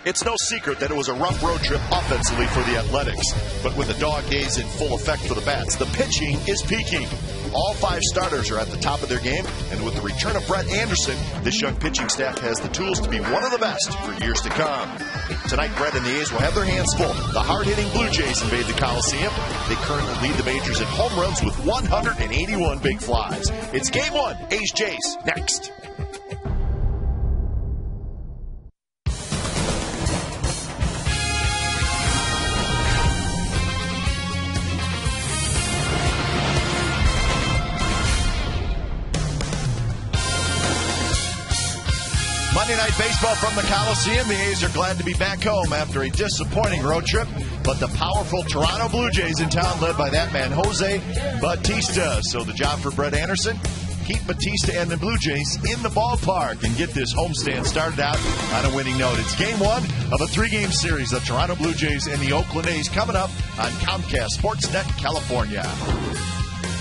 It's no secret that it was a rough road trip offensively for the Athletics. But with the dog days in full effect for the Bats, the pitching is peaking. All 5 starters are at the top of their game, and with the return of Brett Anderson, this young pitching staff has the tools to be one of the best for years to come. Tonight, Brett and the A's will have their hands full. The hard-hitting Blue Jays invade the Coliseum. They currently lead the majors in home runs with 181 big flies. It's Game 1, A's-Jays, next. Monday Night Baseball from the Coliseum. The A's are glad to be back home after a disappointing road trip. But the powerful Toronto Blue Jays in town, led by that man, Jose Bautista. So the job for Brett Anderson, keep Bautista and the Blue Jays in the ballpark and get this homestand started out on a winning note. It's Game 1 of a 3-game series. The Toronto Blue Jays and the Oakland A's coming up on Comcast Sportsnet California.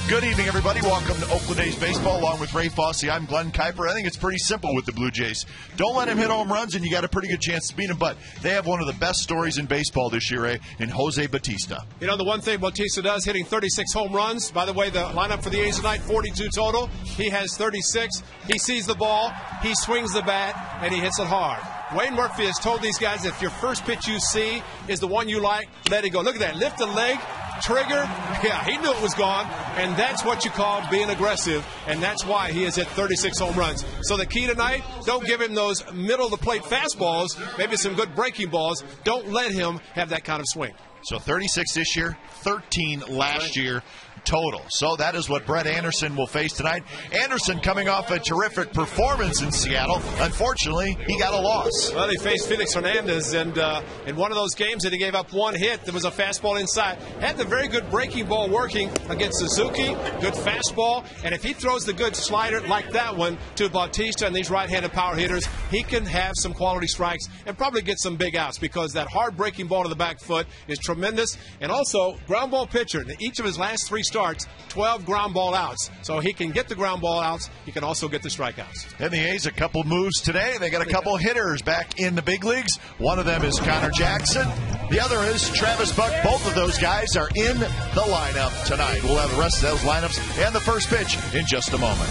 Good evening, everybody. Welcome to Oakland A's Baseball, along with Ray Fosse. I'm Glenn Kuiper. I think it's pretty simple with the Blue Jays. Don't let him hit home runs, and you got a pretty good chance to beat him. But they have one of the best stories in baseball this year, Ray, in Jose Bautista. You know, the one thing Bautista does, hitting 36 home runs. By the way, the lineup for the A's tonight, 42 total. He has 36. He sees the ball, he swings the bat, and he hits it hard. Wayne Murphy has told these guys, if your first pitch you see is the one you like, let it go. Look at that. Lift the leg. Trigger, yeah, he knew it was gone, and that's what you call being aggressive, and that's why he has hit 36 home runs. So the key tonight, don't give him those middle-of-the-plate fastballs, maybe some good breaking balls. Don't let him have that kind of swing. So 36 this year, 13 last year total. So that is what Brett Anderson will face tonight. Anderson coming off a terrific performance in Seattle. Unfortunately, he got a loss. Well, he faced Felix Hernandez, and in one of those games that he gave up one hit, there was a fastball inside. Had the very good breaking ball working against Suzuki, good fastball, and if he throws the good slider like that one to Bautista and these right-handed power hitters, he can have some quality strikes and probably get some big outs, because that hard breaking ball to the back foot is tremendous. And also, ground ball pitcher. In each of his last 3 starts, 12 ground ball outs. So he can get the ground ball outs. He can also get the strikeouts. And the A's, a couple moves today. They got a couple hitters back in the big leagues. One of them is Connor Jackson. The other is Travis Buck. Both of those guys are in the lineup tonight. We'll have the rest of those lineups and the first pitch in just a moment.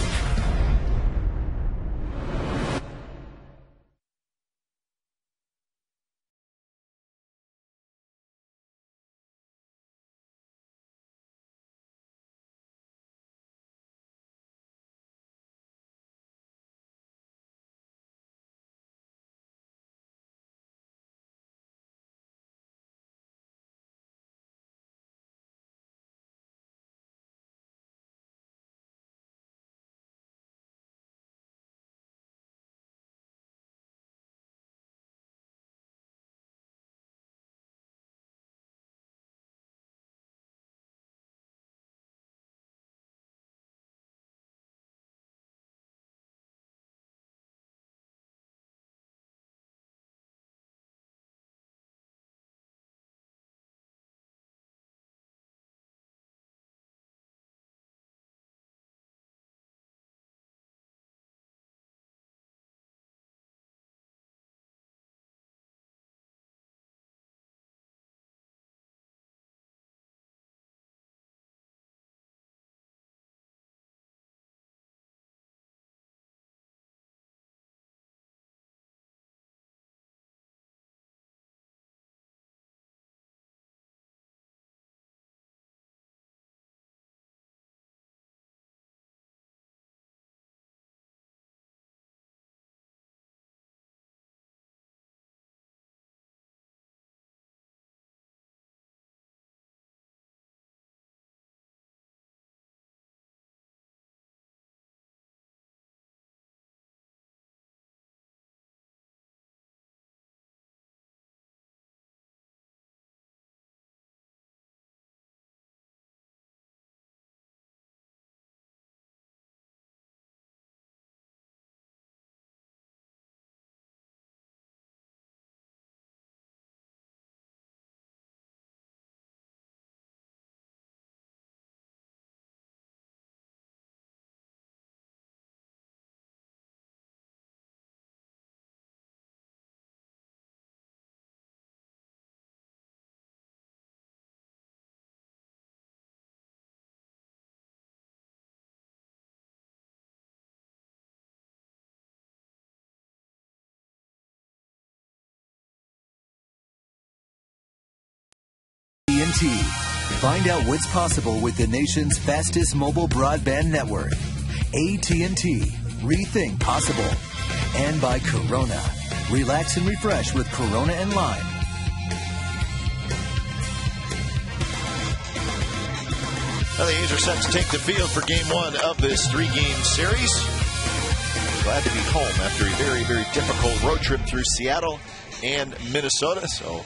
AT&T. Find out what's possible with the nation's fastest mobile broadband network. AT&T. Rethink possible. And by Corona. Relax and refresh with Corona and Lime. Now the A's are set to take the field for game one of this three-game series. Glad to be home after a very, very difficult road trip through Seattle and Minnesota. So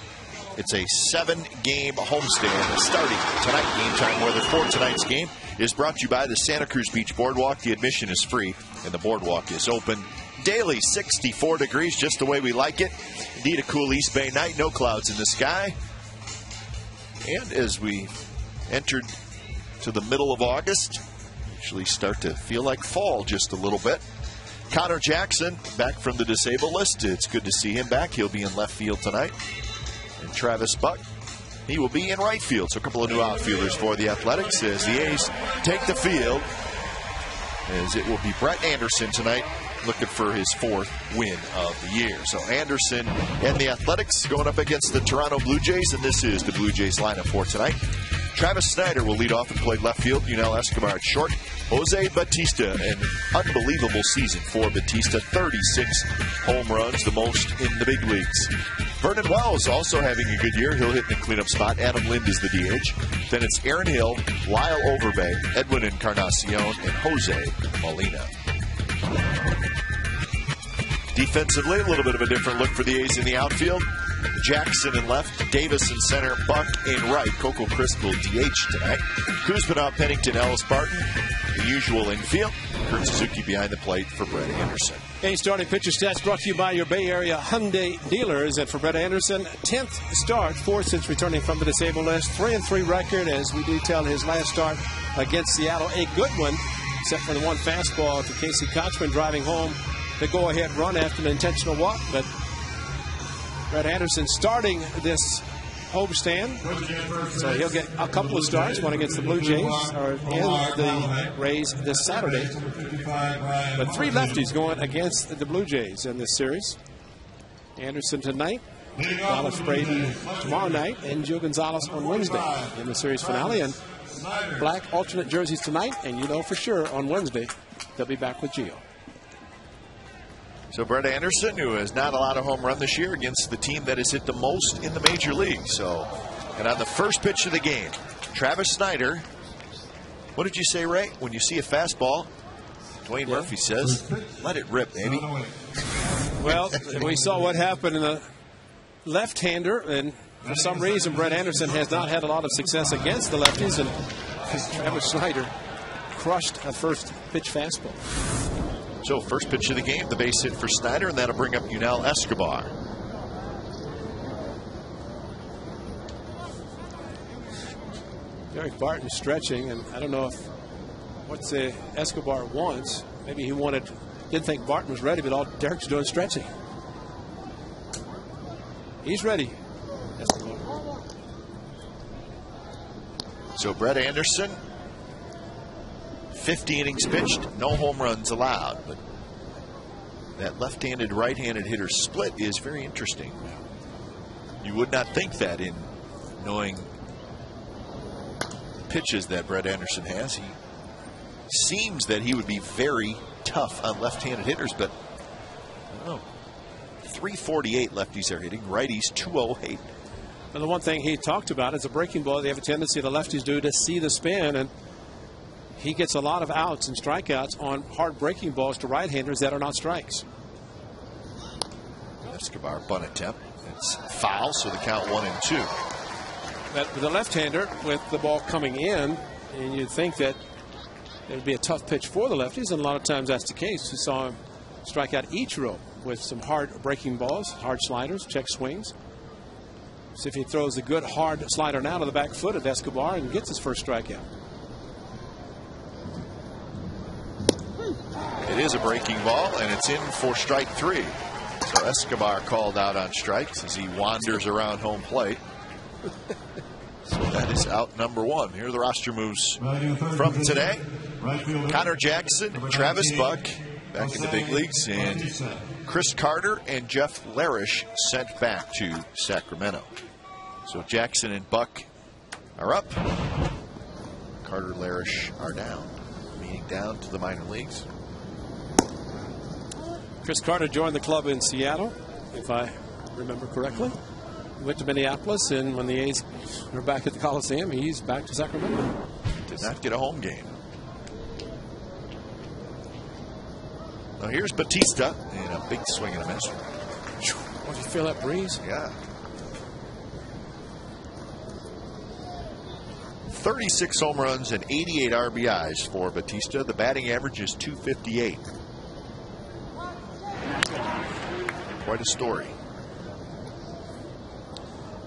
it's a 7-game homestand starting tonight. Game time weather for tonight's game is brought to you by the Santa Cruz Beach Boardwalk. The admission is free and the boardwalk is open daily. 64 degrees, just the way we like it. Indeed, a cool East Bay night. No clouds in the sky. And as we entered to the middle of August, actually start to feel like fall just a little bit. Connor Jackson back from the disabled list. It's good to see him back. He'll be in left field tonight. And Travis Buck, he will be in right field. So a couple of new outfielders for the Athletics as the A's take the field, as it will be Brett Anderson tonight, looking for his 4th win of the year. So Anderson and the Athletics going up against the Toronto Blue Jays, and this is the Blue Jays lineup for tonight. Travis Snyder will lead off and play left field. Yunel Escobar at short. Jose Bautista, an unbelievable season for Bautista. 36 home runs, the most in the big leagues. Vernon Wells also having a good year. He'll hit in the cleanup spot. Adam Lind is the DH. Then it's Aaron Hill, Lyle Overbay, Edwin Encarnacion, and Jose Molina. Defensively, a little bit of a different look for the A's in the outfield. Jackson in left, Davis in center, Buck in right. Coco Crisp will DH tonight. Kuzmanov, Pennington, Ellis Barton, the usual infield. Kurt Suzuki behind the plate for Brett Anderson. A starting pitcher stats brought to you by your Bay Area Hyundai dealers. And for Brett Anderson, 10th start, 4th since returning from the disabled list. 3-3 record as we detail his last start against Seattle. A good one, except for the one fastball to Casey Kochman driving home the go-ahead run after an intentional walk. But Brett Anderson starting this homestand, so he'll get a couple of starts, one against the Blue Jays or in the Rays this Saturday. But 3 lefties going against the Blue Jays in this series. Anderson tonight, Dallas Braden tomorrow night, and Gio Gonzalez on Wednesday in the series finale. And black alternate jerseys tonight, and you know for sure on Wednesday they'll be back with Gio. So Brett Anderson, who has not a lot of home run this year against the team that has hit the most in the major league. So, and on the first pitch of the game, Travis Snyder. What did you say, Ray? When you see a fastball, Dwayne Murphy says, let it rip, baby. Well, we saw what happened in the left-hander, and for some reason, Brett Anderson has not had a lot of success against the lefties, and Travis Snyder crushed a first pitch fastball. So first pitch of the game, the base hit for Snyder, and that'll bring up Yunel Escobar. Derek Barton stretching, and I don't know if what Escobar wants. Maybe he didn't think Barton was ready, but all Derek's doing is stretching. He's ready. Escobar. So Brett Anderson, 50 innings pitched, no home runs allowed. But that left-handed, right-handed hitter split is very interesting. You would not think that in knowing pitches that Brett Anderson has. He seems that he would be very tough on left-handed hitters, but I don't know. 348 lefties are hitting, righties 208. And the one thing he talked about is a breaking ball. They have a tendency, the lefties do, to see the spin, and he gets a lot of outs and strikeouts on hard breaking balls to right-handers that are not strikes. Escobar bunt attempt. It's foul, so the count 1-2. But the left-hander with the ball coming in, and you'd think that it would be a tough pitch for the lefties, and a lot of times that's the case. We saw him strike out Ichiro with some hard breaking balls, hard sliders, check swings. See if he throws a good hard slider now to the back foot of Escobar and gets his first strikeout. It is a breaking ball, and it's in for strike 3. So Escobar called out on strikes as he wanders around home plate. So that is out number 1. Here are the roster moves from today. Connor Jackson, Travis Buck back in the big leagues, and Chris Carter and Jeff Larish sent back to Sacramento. So Jackson and Buck are up. Carter Larish are down, meaning down to the minor leagues. Chris Carter joined the club in Seattle, if I remember correctly. He went to Minneapolis, and when the A's are back at the Coliseum, he's back to Sacramento. Did not get a home game. Now here's Batista, and a big swing and a miss. Did you feel that breeze? Yeah. 36 home runs and 88 RBIs for Batista. The batting average is .258. Quite a story.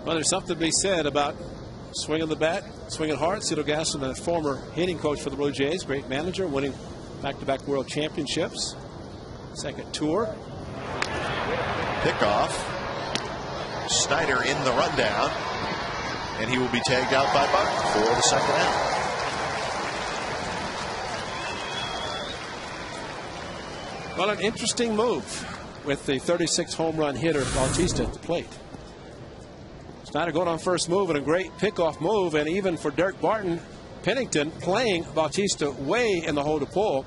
Well, there's something to be said about swinging the bat, swinging hard. Cito Gaston, the former hitting coach for the Blue Jays, great manager, winning back-to-back world championships. Second tour. Pickoff. Snyder in the rundown. And he will be tagged out by Buck for the second out. Well, an interesting move with the 36 home run hitter Bautista at the plate. Snyder going on first move and a great pickoff move, and even for Derek Barton, Pennington playing Bautista way in the hole to pull.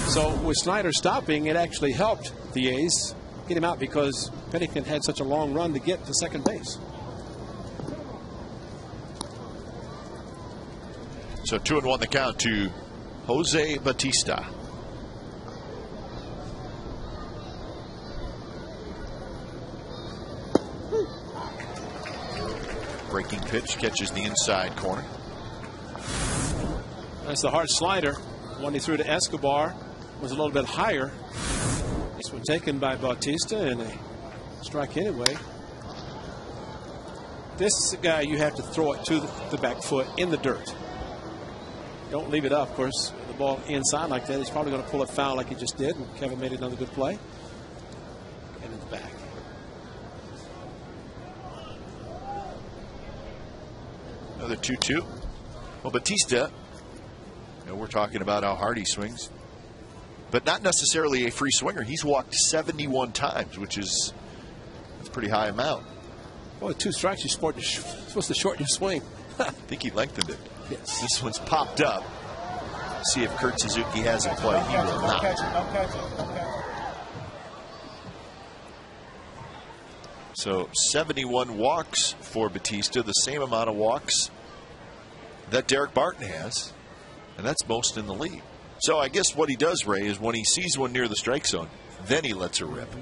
So with Snyder stopping, it actually helped the A's get him out because Pennington had such a long run to get to second base. So 2-1 the count to Jose Batista. Breaking pitch catches the inside corner. That's the hard slider. One he threw to Escobar was a little bit higher. This one taken by Bautista and a strike anyway. This guy, you have to throw it to the back foot in the dirt. Don't leave it up. Of course, the ball inside like that, he's probably going to pull it foul like he just did. And Kevin made another good play. And it's back. Another 2-2. Well, Batista, we're talking about how hard he swings, but not necessarily a free swinger. He's walked 71 times, which is a pretty high amount. Well, 2 strikes, you're supposed to shorten your swing. I think he lengthened it. Yes. This one's popped up. See if Kurt Suzuki has it play. He will not. So 71 walks for Batista, the same amount of walks that Derek Barton has, and that's most in the league. So I guess what he does, Ray, is when he sees one near the strike zone, then he lets her rip.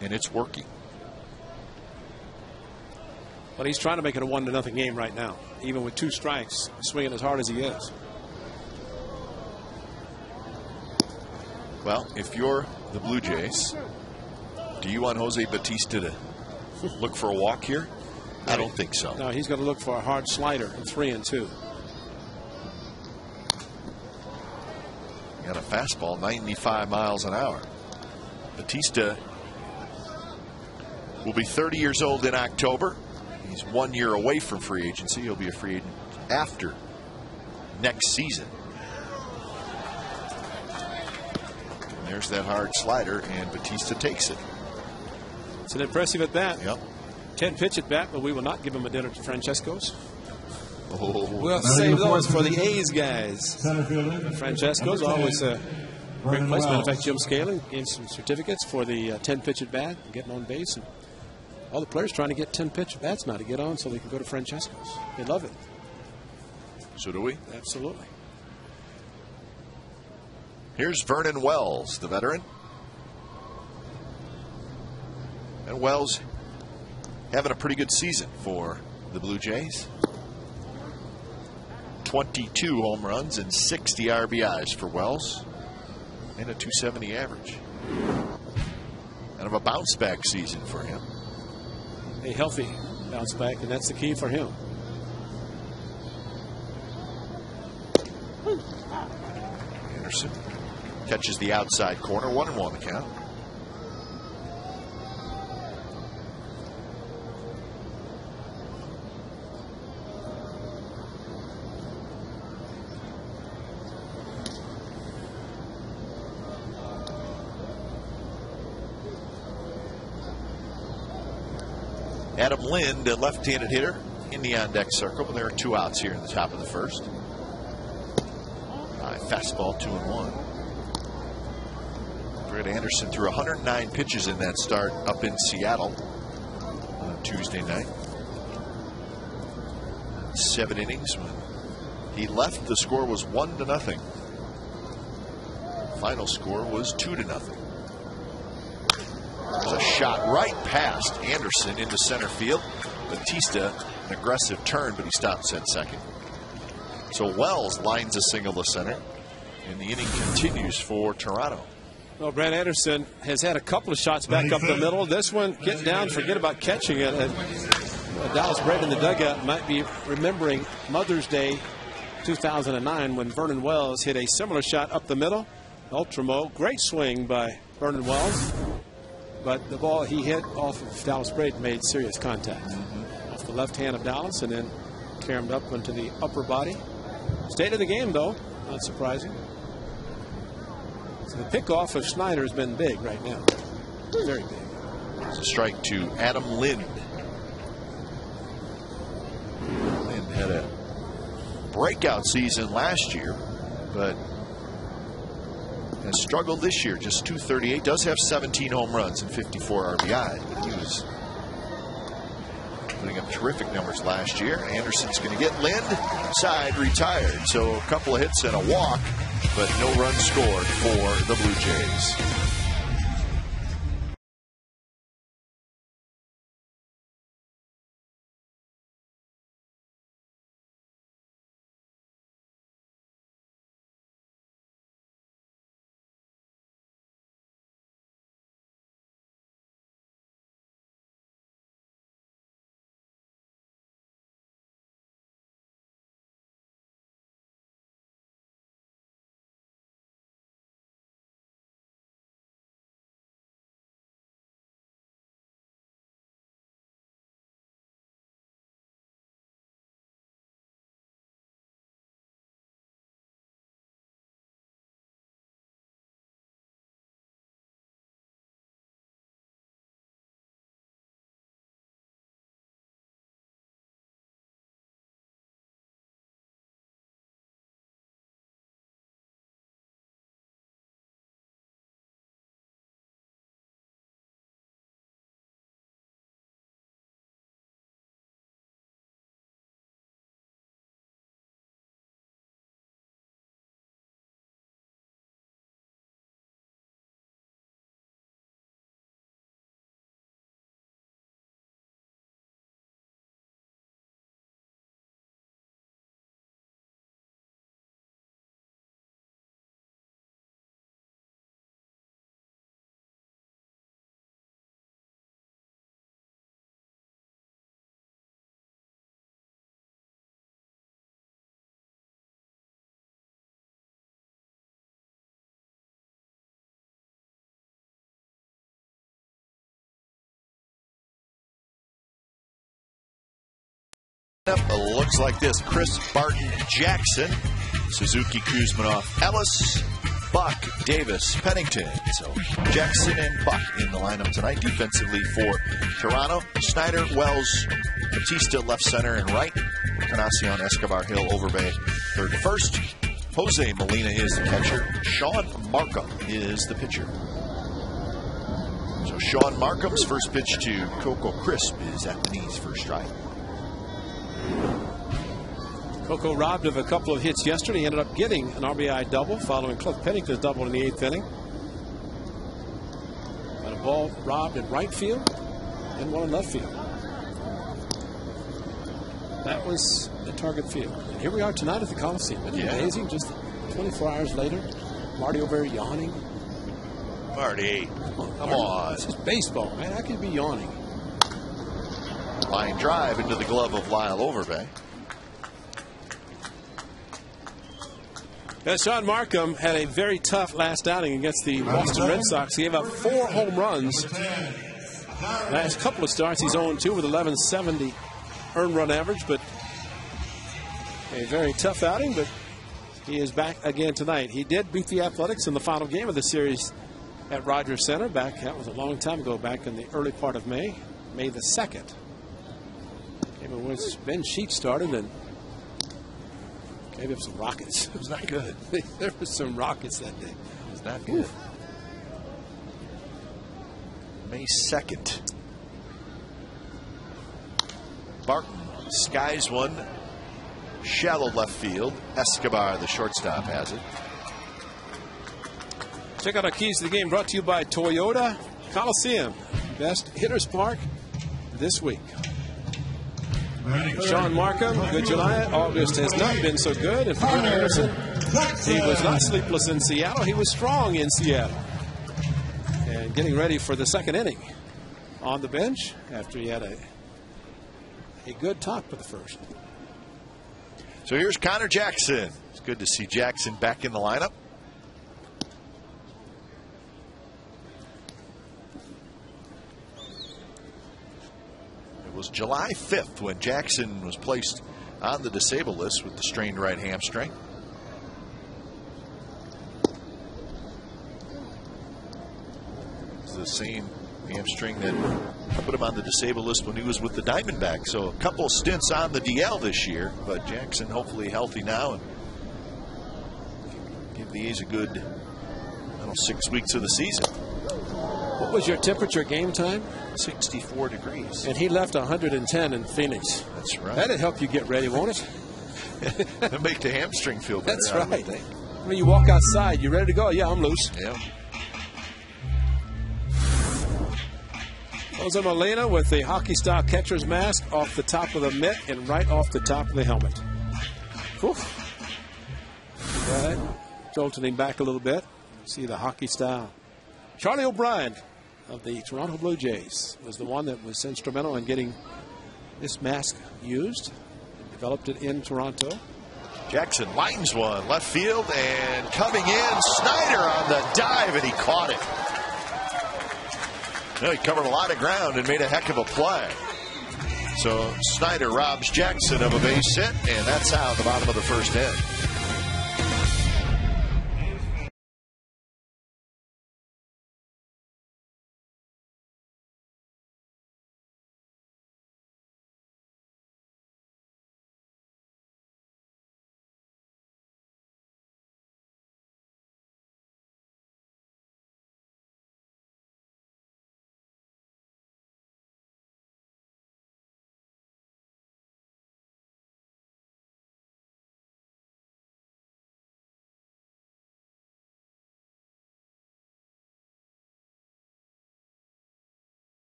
And it's working. But he's trying to make it a 1-0 game right now, even with 2 strikes, swinging as hard as he is. Well, if you're the Blue Jays, do you want Jose Batista to look for a walk here? I don't think so. No, he's going to look for a hard slider in 3-2. Got a fastball, 95 miles an hour. Batista will be 30 years old in October. He's 1 year away from free agency. He'll be a free agent after next season. And there's that hard slider, and Batista takes it. It's an impressive at bat. Yep. 10-pitch at bat, but we will not give him a dinner to Francesco's. Oh. We'll save those for the A's guys. Francesco's always a great place. Matter of fact, Jim Scaling gave some certificates for the 10-pitch at bat, getting on base. And all the players trying to get 10-pitch at bats now to get on so they can go to Francesco's. They love it. So do we. Absolutely. Here's Vernon Wells, the veteran. And Wells having a pretty good season for the Blue Jays. 22 home runs and 60 RBIs for Wells. And a .270 average. Kind of a bounce back season for him. A healthy bounce back, and that's the key for him. Anderson catches the outside corner. 1-1 the count. Adam Lind, a left-handed hitter in the on-deck circle, but there are 2 outs here in the top of the first. Fastball 2-1. Brett Anderson threw 109 pitches in that start up in Seattle on Tuesday night. 7 innings. When he left, the score was 1-0. Final score was 2-0. There's a shot right past Anderson into center field. Batista, an aggressive turn, but he stops at second. So Wells lines a single to center, and the inning continues for Toronto. Well, Brett Anderson has had a couple of shots back up the middle. This one, get down, forget about catching it. And Dallas Braden in the dugout might be remembering Mother's Day 2009 when Vernon Wells hit a similar shot up the middle. Ultramo, great swing by Vernon Wells, but the ball he hit off of Dallas Braden made serious contact. Off the left hand of Dallas and then caromed up into the upper body. State of the game, though, not surprising. So the pickoff of Schneider has been big right now. Very big. It's a strike to Adam Lind. Lind had a breakout season last year, but has struggled this year. Just .238. Does have 17 home runs and 54 RBI. But he was putting up terrific numbers last year. Anderson's going to get Lind. Side retired. So a couple of hits and a walk, but no runs scored for the Blue Jays. Looks like this: Chris Barton, Jackson, Suzuki, Kuzminoff, Ellis, Buck, Davis, Pennington. So Jackson and Buck in the lineup tonight. Defensively for Toronto: Schneider, Wells, Batista left center and right, Encarnacion, Escobar, Hill, Overbay third to first. Jose Molina is the catcher. Sean Markham is the pitcher. So Sean Markham's first pitch to Coco Crisp is at the knees for a strike. Coco robbed of a couple of hits yesterday. He ended up getting an RBI double following Cliff Pennington's double in the 8th inning. Got a ball robbed in right field and one in left field. That was the target field. And here we are tonight at the Coliseum. Isn't it amazing? Just 24 hours later, Marty over here yawning. Marty, come on. This is baseball, man. How can you be yawning? Line drive into the glove of Lyle Overbay. Sean Markham had a very tough last outing against the Boston Red Sox. He gave up 4 home runs. Last couple of starts, he's 0-2 with 1170 earned run average, but a very tough outing, but he is back again tonight. He did beat the Athletics in the final game of the series at Rogers Center. That was a long time ago, back in the early part of May the 2nd. Even when Ben Sheets started and gave him some rockets. It was not good. There were some rockets that day. It was not good. May 2nd. Barton skies one. Shallow left field. Escobar, the shortstop, has it. Check out our keys to the game brought to you by Toyota Coliseum. Best Hitters Park this week. Sean Markham, good July. August has not been so good. And for Aaron Anderson, he was not sleepless in Seattle. He was strong in Seattle. And getting ready for the second inning on the bench after he had a good top for the first. So here's Connor Jackson. It's good to see Jackson back in the lineup. It was July 5th when Jackson was placed on the disabled list with the strained right hamstring. It's the same hamstring that put him on the disabled list when he was with the Diamondbacks. So a couple stints on the DL this year, but Jackson hopefully healthy now and give the A's a good 6 weeks of the season. What was your temperature game time? 64 degrees. And he left 110 in Phoenix. That's right. That'll help you get ready, won't it? It'll make the hamstring feel better. That's right. I mean, you walk outside, you ready to go? Yeah, I'm loose. Yeah. Jose Molina with the hockey-style catcher's mask off the top of the mitt and right off the top of the helmet. Oof. Right. Jolting him back a little bit. See the hockey-style. Charlie O'Brien of the Toronto Blue Jays was the one that was instrumental in getting this mask used. Developed it in Toronto. Jackson lines one left field and coming in. Snyder on the dive and he caught it. No, he covered a lot of ground and made a heck of a play. So Snyder robs Jackson of a base hit, and that's how the bottom of the first inning.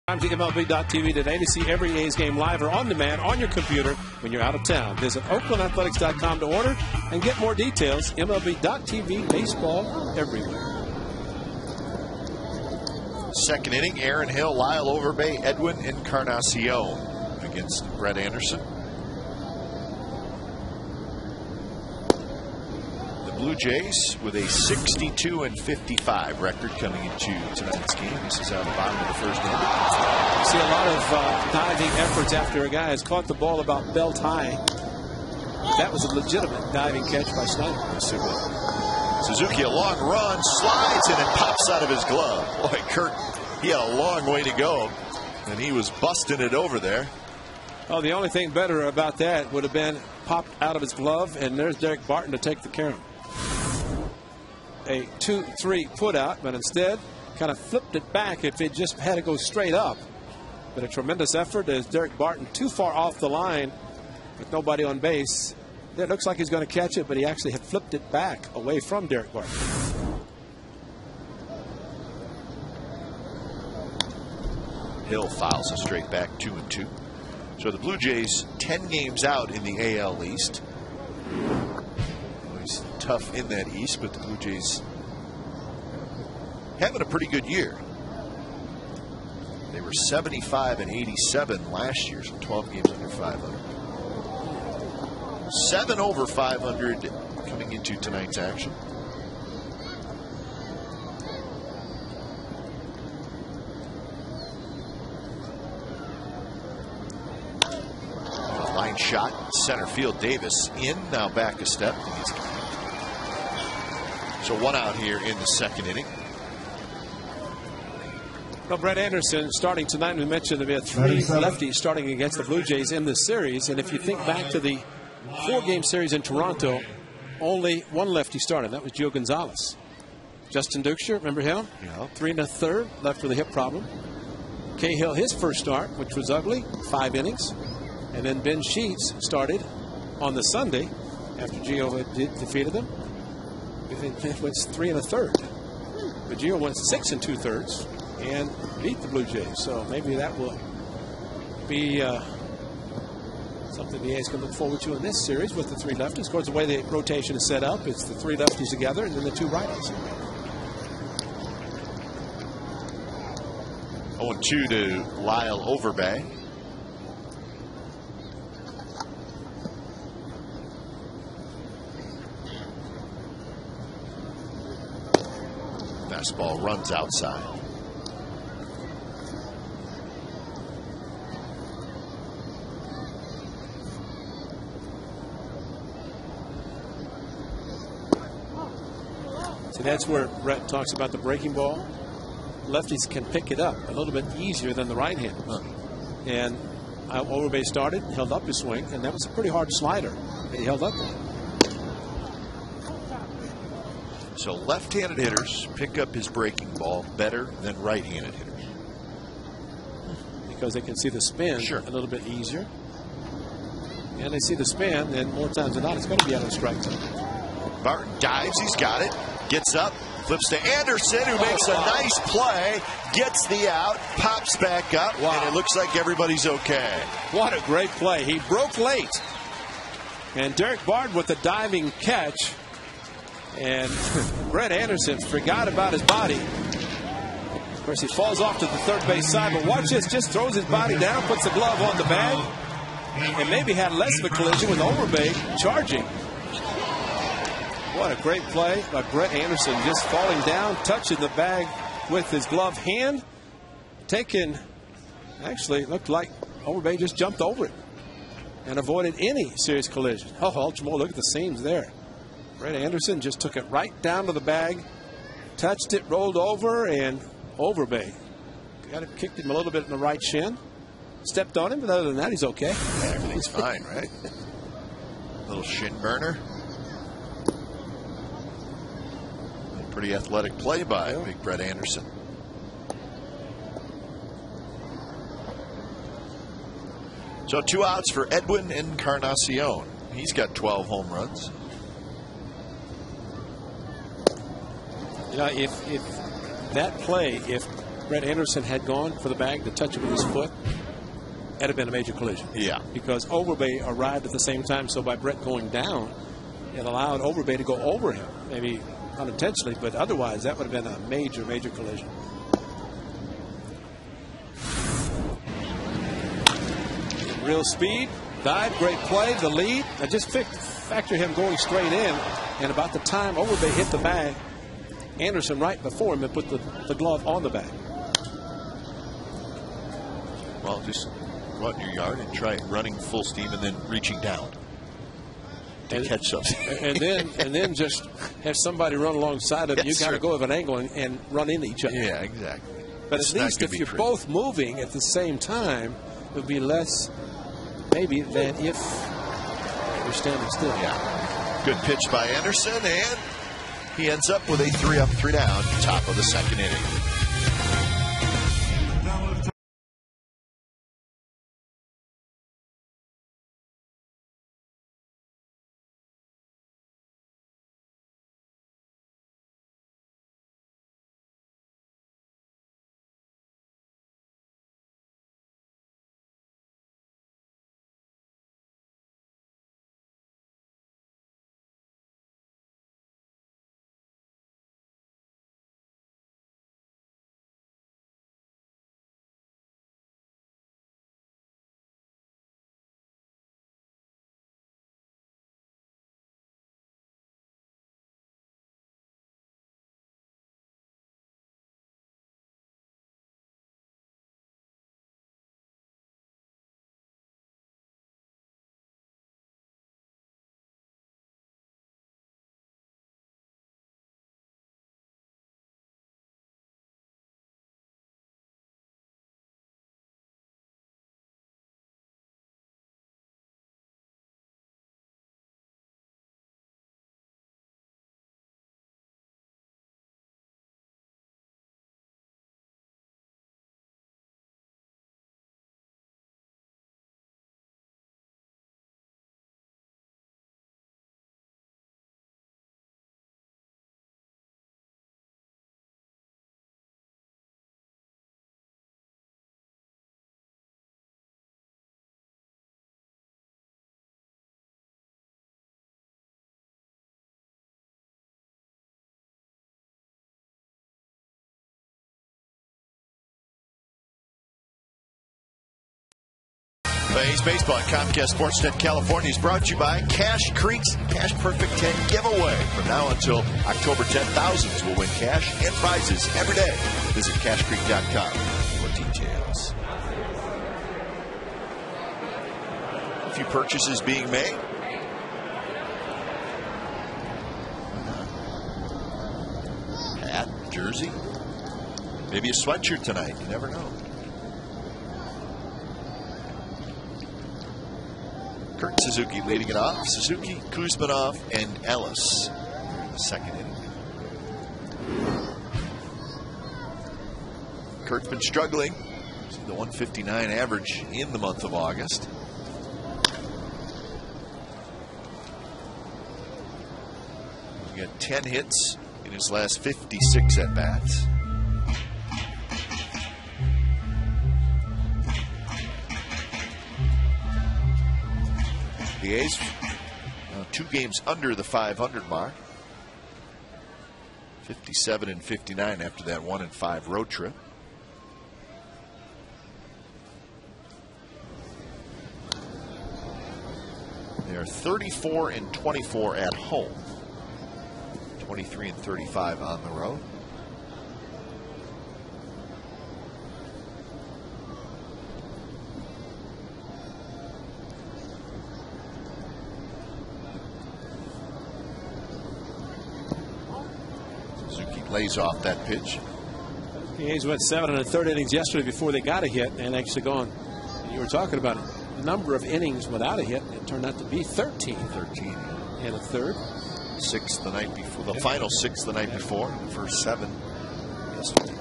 Time to MLB.tv today to see every A's game live or on demand on your computer when you're out of town. Visit OaklandAthletics.com to order and get more details. MLB.tv, baseball everywhere. Second inning, Aaron Hill, Lyle Overbay, Edwin Encarnacion against Brett Anderson. Blue Jays with a 62-55 record coming into tonight's game. This is out the bottom of the first inning. You see a lot of diving efforts after a guy has caught the ball about belt high. That was a legitimate diving catch by Snyder. Suzuki, a long run, slides, and it pops out of his glove. Boy, Kurt, he had a long way to go, and he was busting it over there. Oh, the only thing better about that would have been popped out of his glove, and there's Derek Barton to take the count. A 2-3 put out, but instead kind of flipped it back if it just had to go straight up. But a tremendous effort as Derek Barton too far off the line with nobody on base. It looks like he's going to catch it, but he actually had flipped it back away from Derek Barton. Hill fouls a straight back, 2-2. So the Blue Jays 10 games out in the AL East. Always tough in that East, but the Blue Jays having a pretty good year. They were 75-87 last year, so 12 games under 500. 7 over 500 coming into tonight's action. Line shot, center field. Davis in, now back a step. So 1 out here in the second inning. Well, Brett Anderson starting tonight. We mentioned there are 3 lefties starting against the Blue Jays in this series. And if you think back to the 4-game series in Toronto, only 1 lefty started. That was Gio Gonzalez. Justin Duxer, remember him? Yeah. 3 1/3, left with a hip problem. Cahill, his first start, which was ugly, 5 innings. And then Ben Sheets started on the Sunday after Gio had defeated them. It went 3 1/3. But Gio went 6 2/3 and beat the Blue Jays. So maybe that will be something the A's can look forward to in this series with the 3 lefties. Of course, the way the rotation is set up, it's the 3 lefties together and then the 2 righties. 0-2 to Lyle Overbay. Fastball runs outside. So that's where Brett talks about the breaking ball. Lefties can pick it up a little bit easier than the right hand. And Overbay started, held up his swing, and that was a pretty hard slider that he held up on. So left-handed hitters pick up his breaking ball better than right-handed hitters. Because they can see the spin a little bit easier. And they see the spin, then more times than not, it's going to be out of the strike zone. Barton dives, he's got it, gets up, flips to Anderson, who makes a nice play, gets the out, pops back up, and it looks like everybody's okay. What a great play. He broke late. And Derek Barton with the diving catch. And Brett Anderson forgot about his body. Of course, he falls off to the third base side, but watch this, just throws his body down, puts the glove on the bag, and maybe had less of a collision with Overbay charging. What a great play by Brett Anderson, just falling down, touching the bag with his gloved hand. Actually, looked like Overbay just jumped over it and avoided any serious collision. Oh, Ultramore, look at the seams there. Brett Anderson just took it right down to the bag, touched it, rolled over, and Overbay kicked him a little bit in the right shin. Stepped on him, but other than that, he's okay. Yeah, everything's fine, right? Little shin burner. Pretty athletic play by Big Brett Anderson. So 2 outs for Edwin Encarnacion. He's got 12 home runs. You know, if that play, if Brett Anderson had gone for the bag to touch it with his foot, that'd have been a major collision. Yeah. Because Overbay arrived at the same time, so by Brett going down, it allowed Overbay to go over him. Maybe unintentionally, but otherwise that would have been a major, major collision. Real speed, dive, great play, the lead. I just factor him going straight in, and about the time Overbay hit the bag, Anderson right before him and put the glove on the bag. Well, just go out in your yard and try running full steam and then reaching down to catch something. and then just have somebody run alongside of you. You got to go at an angle and run into each other. Yeah, exactly. But at least if you're both moving at the same time, it would be less maybe than if you're standing still. Yeah. Good pitch by Anderson, and he ends up with a 3-up, 3-down, top of the second inning. A's Baseball at Comcast Sportsnet California is brought to you by Cash Creek's Cash Perfect 10 giveaway. From now until October 10th, thousands will win cash and prizes every day. Visit cashcreek.com for details. A few purchases being made. Hat, jersey, maybe a sweatshirt tonight. You never know. Kurt Suzuki leading it off. Suzuki, Kuzmanov, and Ellis in the second inning. Kurt's been struggling. The 159 average in the month of August. He's got 10 hits in his last 56 at-bats. The A's 2 games under the 500 mark. 57 and 59 after that 1-5 road trip. They are 34 and 24 at home. 23 and 35 on the road. Lays off that pitch. The A's went 7 1/3 innings yesterday before they got a hit, and actually gone. You were talking about a number of innings without a hit. It turned out to be 13. 13 and a third. 6 the night before. The final 6 the night before. The first 7 yesterday.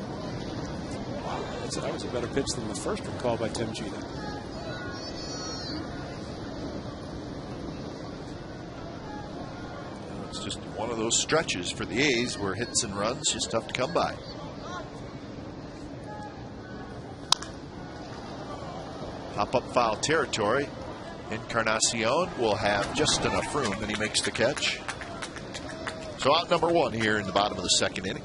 Wow, that was a better pitch than the first one called by Tim Cheetah. It's just one of those stretches for the A's where hits and runs just tough to come by. Pop-up foul territory. Encarnacion will have just enough room, and he makes the catch. So out number 1 here in the bottom of the second inning.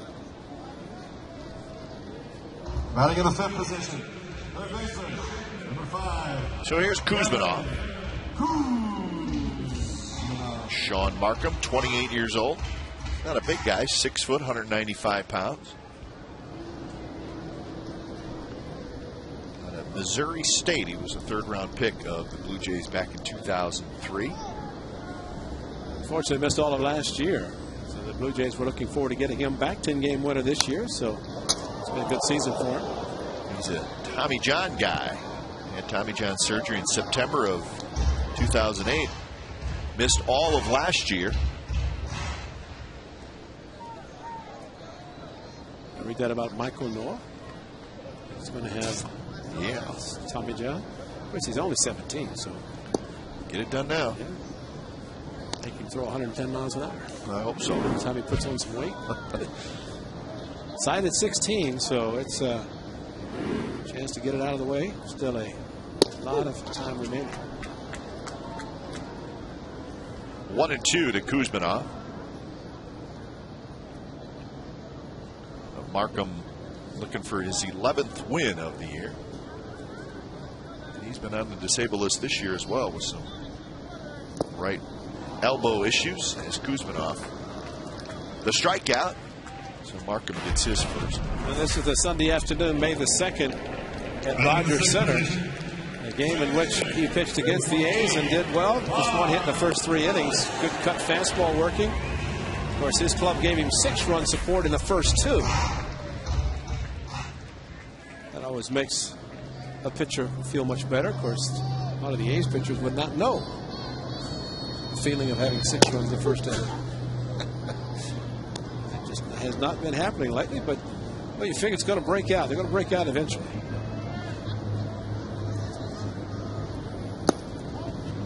Batting in the 5th position, third baseman, number 5. So here's Kuzmanov. Sean Markham, 28 years old. Not a big guy, 6 foot, 195 pounds. Out of Missouri State, he was a 3rd-round pick of the Blue Jays back in 2003. Unfortunately, missed all of last year. So the Blue Jays were looking forward to getting him back. 10-game winner this year, so it's been a good season for him. He's a Tommy John guy. Had Tommy John surgery in September of 2008. Missed all of last year. I read that about Michael Noah. He's going to have Tommy John. Of course, he's only 17, so get it done now. Yeah. He can throw 110 miles an hour. I hope so. Every time he puts on some weight. Signed at 16, so it's a chance to get it out of the way. Still a lot of time remaining. 1-2 to Kuzminov. Markham looking for his 11th win of the year. And he's been on the disabled list this year as well with some right elbow issues as Kuzminov. The strikeout. So Markham gets his first. And this is the Sunday afternoon, May the 2nd at Rogers Center. A game in which he pitched against the A's and did well. Just one hit in the first 3 innings. Good cut fastball working. Of course, his club gave him 6-run support in the first 2. That always makes a pitcher feel much better. Of course, a lot of the A's pitchers would not know the feeling of having 6 runs the first inning. It just has not been happening lately, but well, you figure it's going to break out. They're going to break out eventually.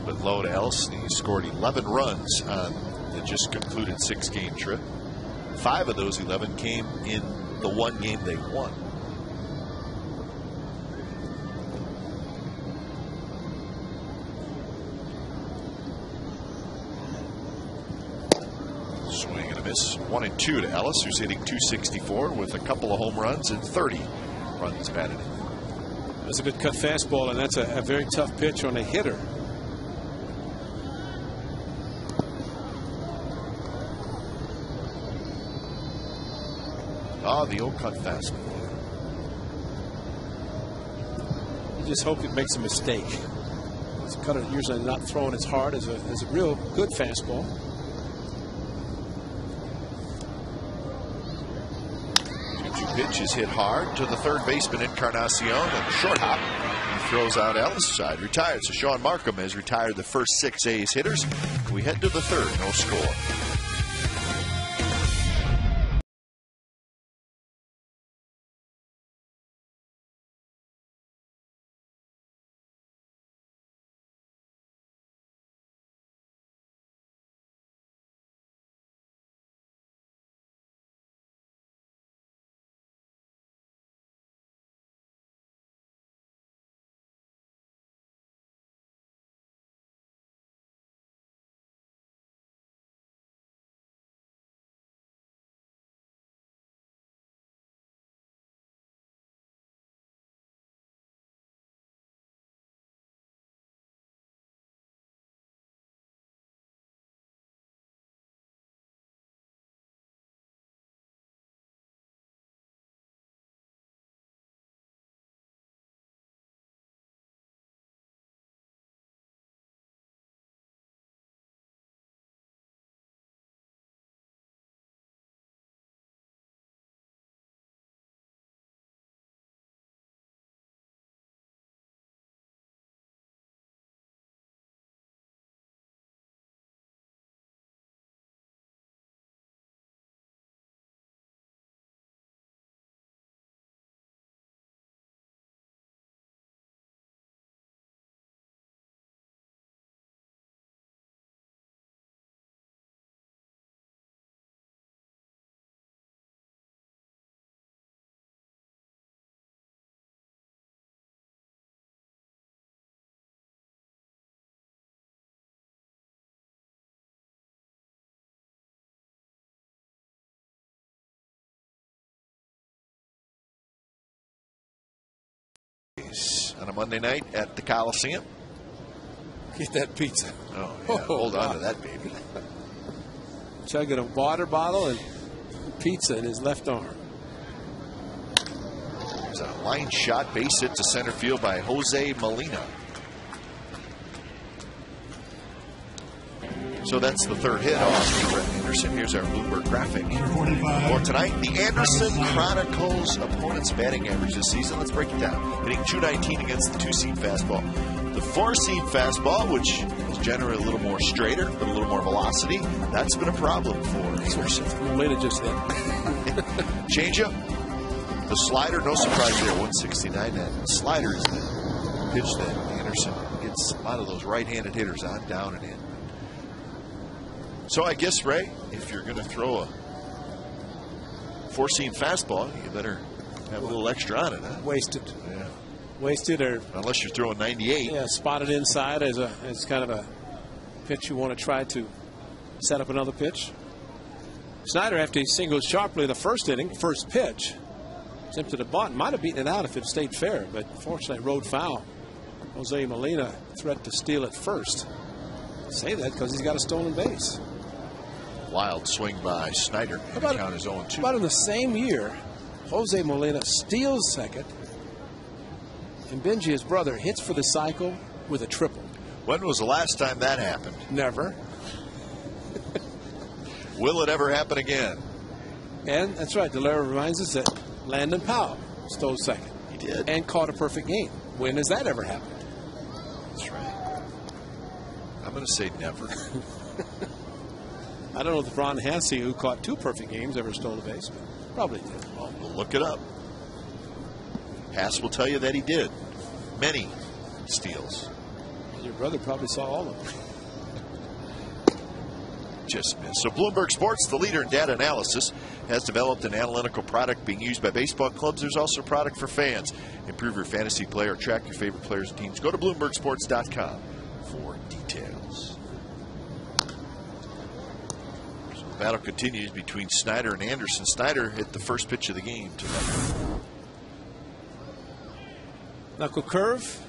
But low to Ellis, he scored 11 runs on the just concluded 6-game trip. 5 of those 11 came in the one game they won. Swing and a miss. 1-2 to Ellis, who's hitting .264 with a couple of home runs and 30 runs batted in. That's a good cut fastball, and that's a very tough pitch on a hitter. Ah, the old cut fastball. You just hope it makes a mistake. This cutter usually not throwing as hard as a real good fastball. Pitch is hit hard to the third baseman Encarnacion, and the short hop. He throws out Ellis, side retired. So Sean Markham has retired the first 6 A's hitters. We head to the third, no score. On a Monday night at the Coliseum. Get that pizza. Oh, yeah. Hold on to that, baby. Chugging a water bottle and pizza in his left arm. There's a line shot, base hit to center field by Jose Molina. So that's the third hit off Brett Anderson. Here's our Bloomberg graphic. 45. For tonight, the Anderson chronicles opponent's batting average this season. Let's break it down. Hitting .219 against the 2-seed fastball. The 4-seed fastball, which is generally a little more straighter, but a little more velocity, that's been a problem for Anderson. Molina just hit. Changeup. The slider, no surprise there, 169. That slider is the pitch that Anderson gets a lot of those right-handed hitters on, down and in. So I guess, Ray, if you're going to throw a 4-seam fastball, you better have a little extra on it, huh? Wasted. Yeah. Wasted, or unless you're throwing 98. yeah, spotted inside as kind of a pitch you want to try to set up another pitch. Snyder, after he singled sharply in the first inning, first pitch, attempted a bunt, might have beaten it out if it stayed fair, but fortunately rode foul. Jose Molina threat to steal it first. I say that because he's got a stolen base. Wild swing by Snyder. About, count his 0-2. About in the same year, Jose Molina steals second, and Benji, his brother, hits for the cycle with a triple. When was the last time that happened? Never. Will it ever happen again? And that's right. Delera reminds us that Landon Powell stole second. He did. And caught a perfect game. When has that ever happened? That's right. I'm going to say never. I don't know if Ron Hansey, who caught 2 perfect games, ever stole a base, but probably did. Well, we'll look it up. Hass will tell you that he did. Many steals. Your brother probably saw all of them. Just missed. So Bloomberg Sports, the leader in data analysis, has developed an analytical product being used by baseball clubs. There's also a product for fans. Improve your fantasy play or track your favorite players and teams. Go to BloombergSports.com for details. So the battle continues between Snyder and Anderson. Snyder hit the first pitch of the game to left. Knuckle curve.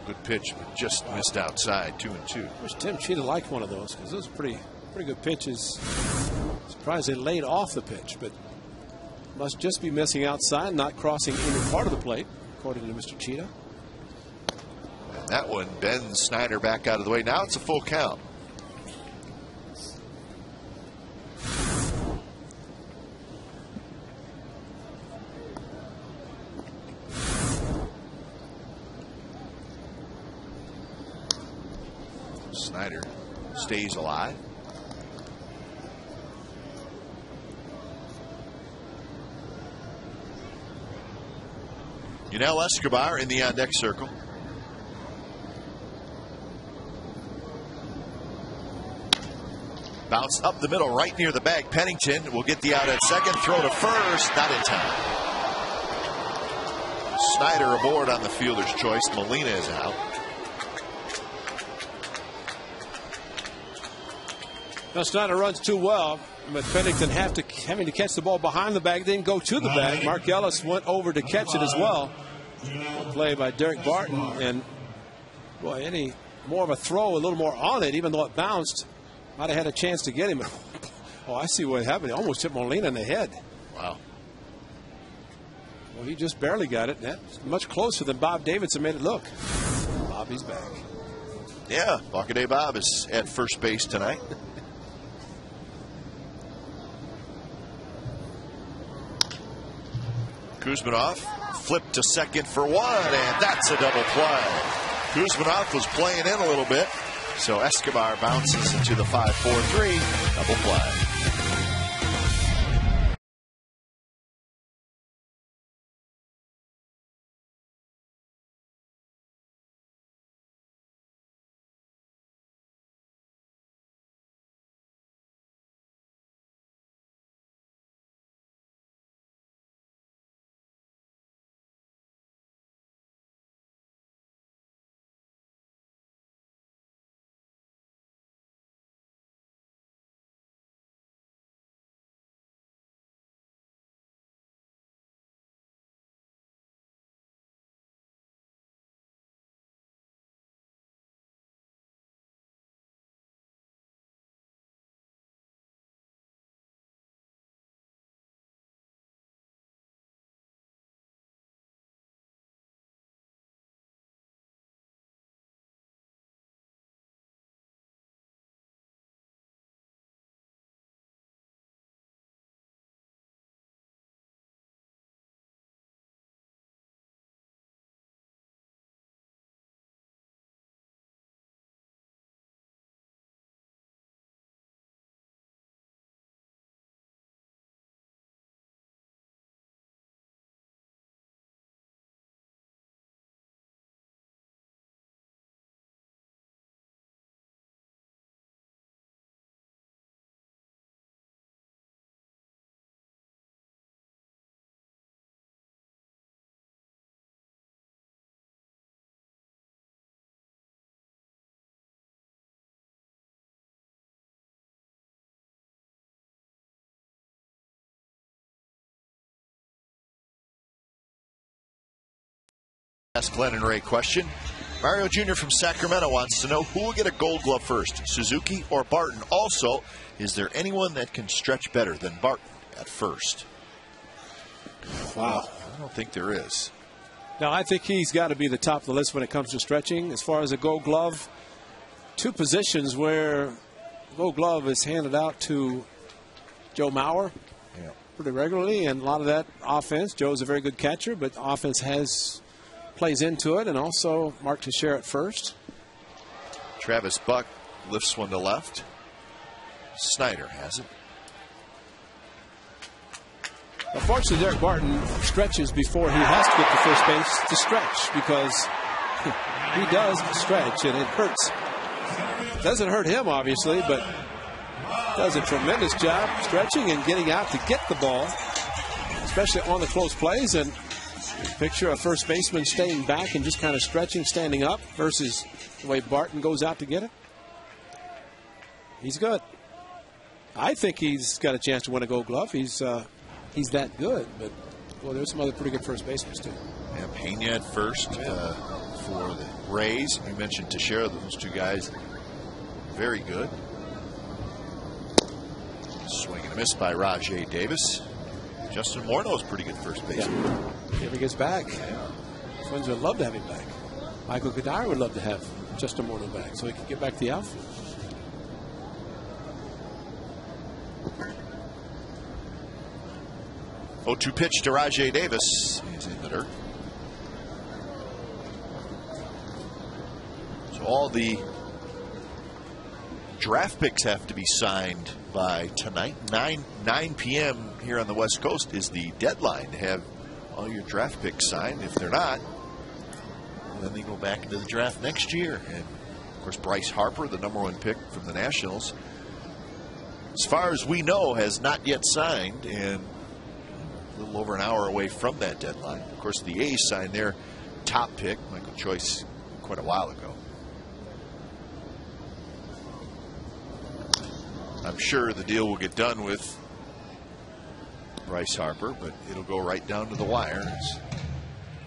Good pitch, but just missed outside. 2-2. Wish Tim Cheetah liked one of those, because those are pretty good pitches. Surprised they laid off the pitch, but must just be missing outside, not crossing any part of the plate, according to Mr. Cheetah. And that one bends Snyder back out of the way. Now it's a full count. Snyder stays alive. Yunel Escobar in the on-deck circle. Bounce up the middle, right near the bag. Pennington will get the out at second. Throw to first, not in time. Snyder aboard on the fielder's choice. Molina is out. Now Snyder runs too well, but Pennington having to catch the ball behind the bag, then go to the bag. Mark Ellis went over to catch it as well. Play by Derek Barton, and boy, any more of a throw, a little more on it, even though it bounced, might have had a chance to get him. Oh, I see what happened. He almost hit Molina in the head. Wow. Well, he just barely got it. That's much closer than Bob Davidson made it look. Bobby's back. Yeah, Baccaday Bob is at first base tonight. Kuzmanov flipped to second for one, and that's a double play. Kuzmanov was playing in a little bit, so Escobar bounces into the 5-4-3 double play. Ask Glenn and Ray question. Mario Jr. from Sacramento wants to know who will get a Gold Glove first, Suzuki or Barton. Also, is there anyone that can stretch better than Barton at first? Wow. I don't think there is. Now, I think he's got to be the top of the list when it comes to stretching. As far as a Gold Glove, two positions where Gold Glove is handed out to Joe Mauer pretty regularly, and a lot of that offense. Joe's a very good catcher, but offense plays into it, and also Mark Teixeira at first. Travis Buck lifts one to left. Snyder has it. Unfortunately, Derek Barton stretches before he has to get to first base to stretch, because he does stretch, and it hurts. Doesn't hurt him, obviously, but does a tremendous job stretching and getting out to get the ball, especially on the close plays. And picture a first baseman staying back and just kind of stretching, standing up, versus the way Barton goes out to get it. He's good. I think he's got a chance to win a Gold Glove. He's that good, but well, there's some other pretty good first basemen too. And Pena at first for the Rays. We mentioned Teixeira, those two guys, very good. Swing and a miss by Rajay Davis. Justin Morneau's pretty good first baseman. If he ever gets back, Twins would love to have him back. Michael Kadire would love to have Justin Morneau back so he can get back to the outfield. Oh, 2 pitch to Rajay Davis. He's in the dirt. So all the draft picks have to be signed by tonight. 9 p.m. here on the West Coast is the deadline to have all your draft picks signed. If they're not, then they go back into the draft next year. And of course, Bryce Harper, the #1 pick from the Nationals, as far as we know, has not yet signed, and a little over an hour away from that deadline. Of course, the A's signed their top pick, Michael Choice, quite a while ago. I'm sure the deal will get done with Bryce Harper, but it'll go right down to the wire.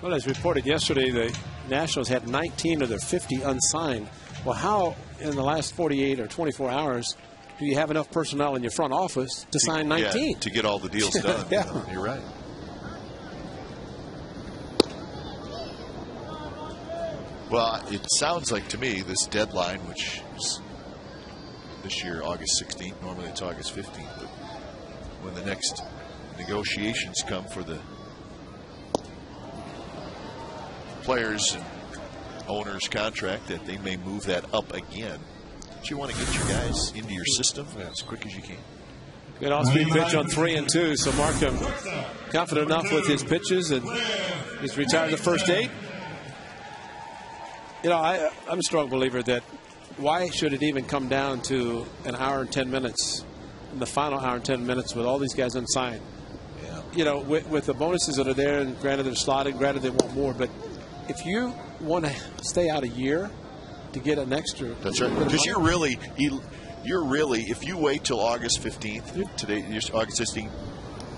Well, as reported yesterday, the Nationals had 19 of their 50 unsigned. Well, how in the last 48 or 24 hours do you have enough personnel in your front office to sign 19? Yeah, to get all the deals done. Yeah. You're right. Well, it sounds like to me this deadline, which is this year August 16th, normally it's August 15th, but when the next negotiations come for the players and owners contract, that they may move that up again. Don't you want to get your guys into your system as quick as you can? Good off-speed pitch on 3-2. So Markham confident enough with his pitches, and he's retired the first 8. You know, I'm a strong believer that why should it even come down to an hour and 10 minutes, in the final hour and 10 minutes with all these guys unsigned? Yeah. You know, with the bonuses that are there, and granted they're slotted, granted they want more, but if you want to stay out a year to get an extra. That's right. Because you're really, if you wait till August 15th, today, August 16th,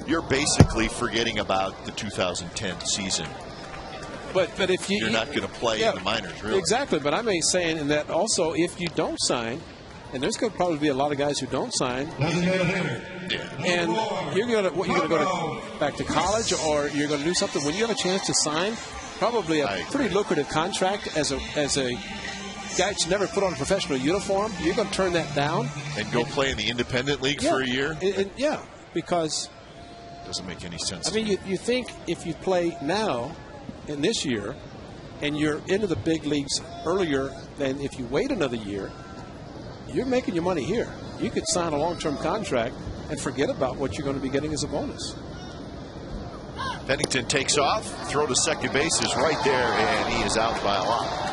you're basically forgetting about the 2010 season. But if you're not going to play in the minors, really. Exactly. But I'm saying in that also, if you don't sign, and there's going to probably be a lot of guys who don't sign, and you're going to go back to college, or you're going to do something when you have a chance to sign, probably a pretty lucrative contract as a guy that's never put on a professional uniform. You're going to turn that down and go play in the independent league for a year. Because it doesn't make any sense. I mean, you think if you play now in this year, and you're into the big leagues earlier than if you wait another year, you're making your money here. You could sign a long-term contract and forget about what you're going to be getting as a bonus. Pennington takes off. Throw to second base is right there, and he is out by a lot.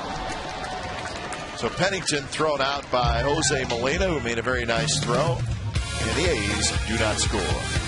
So Pennington thrown out by Jose Molina, who made a very nice throw, and the A's do not score.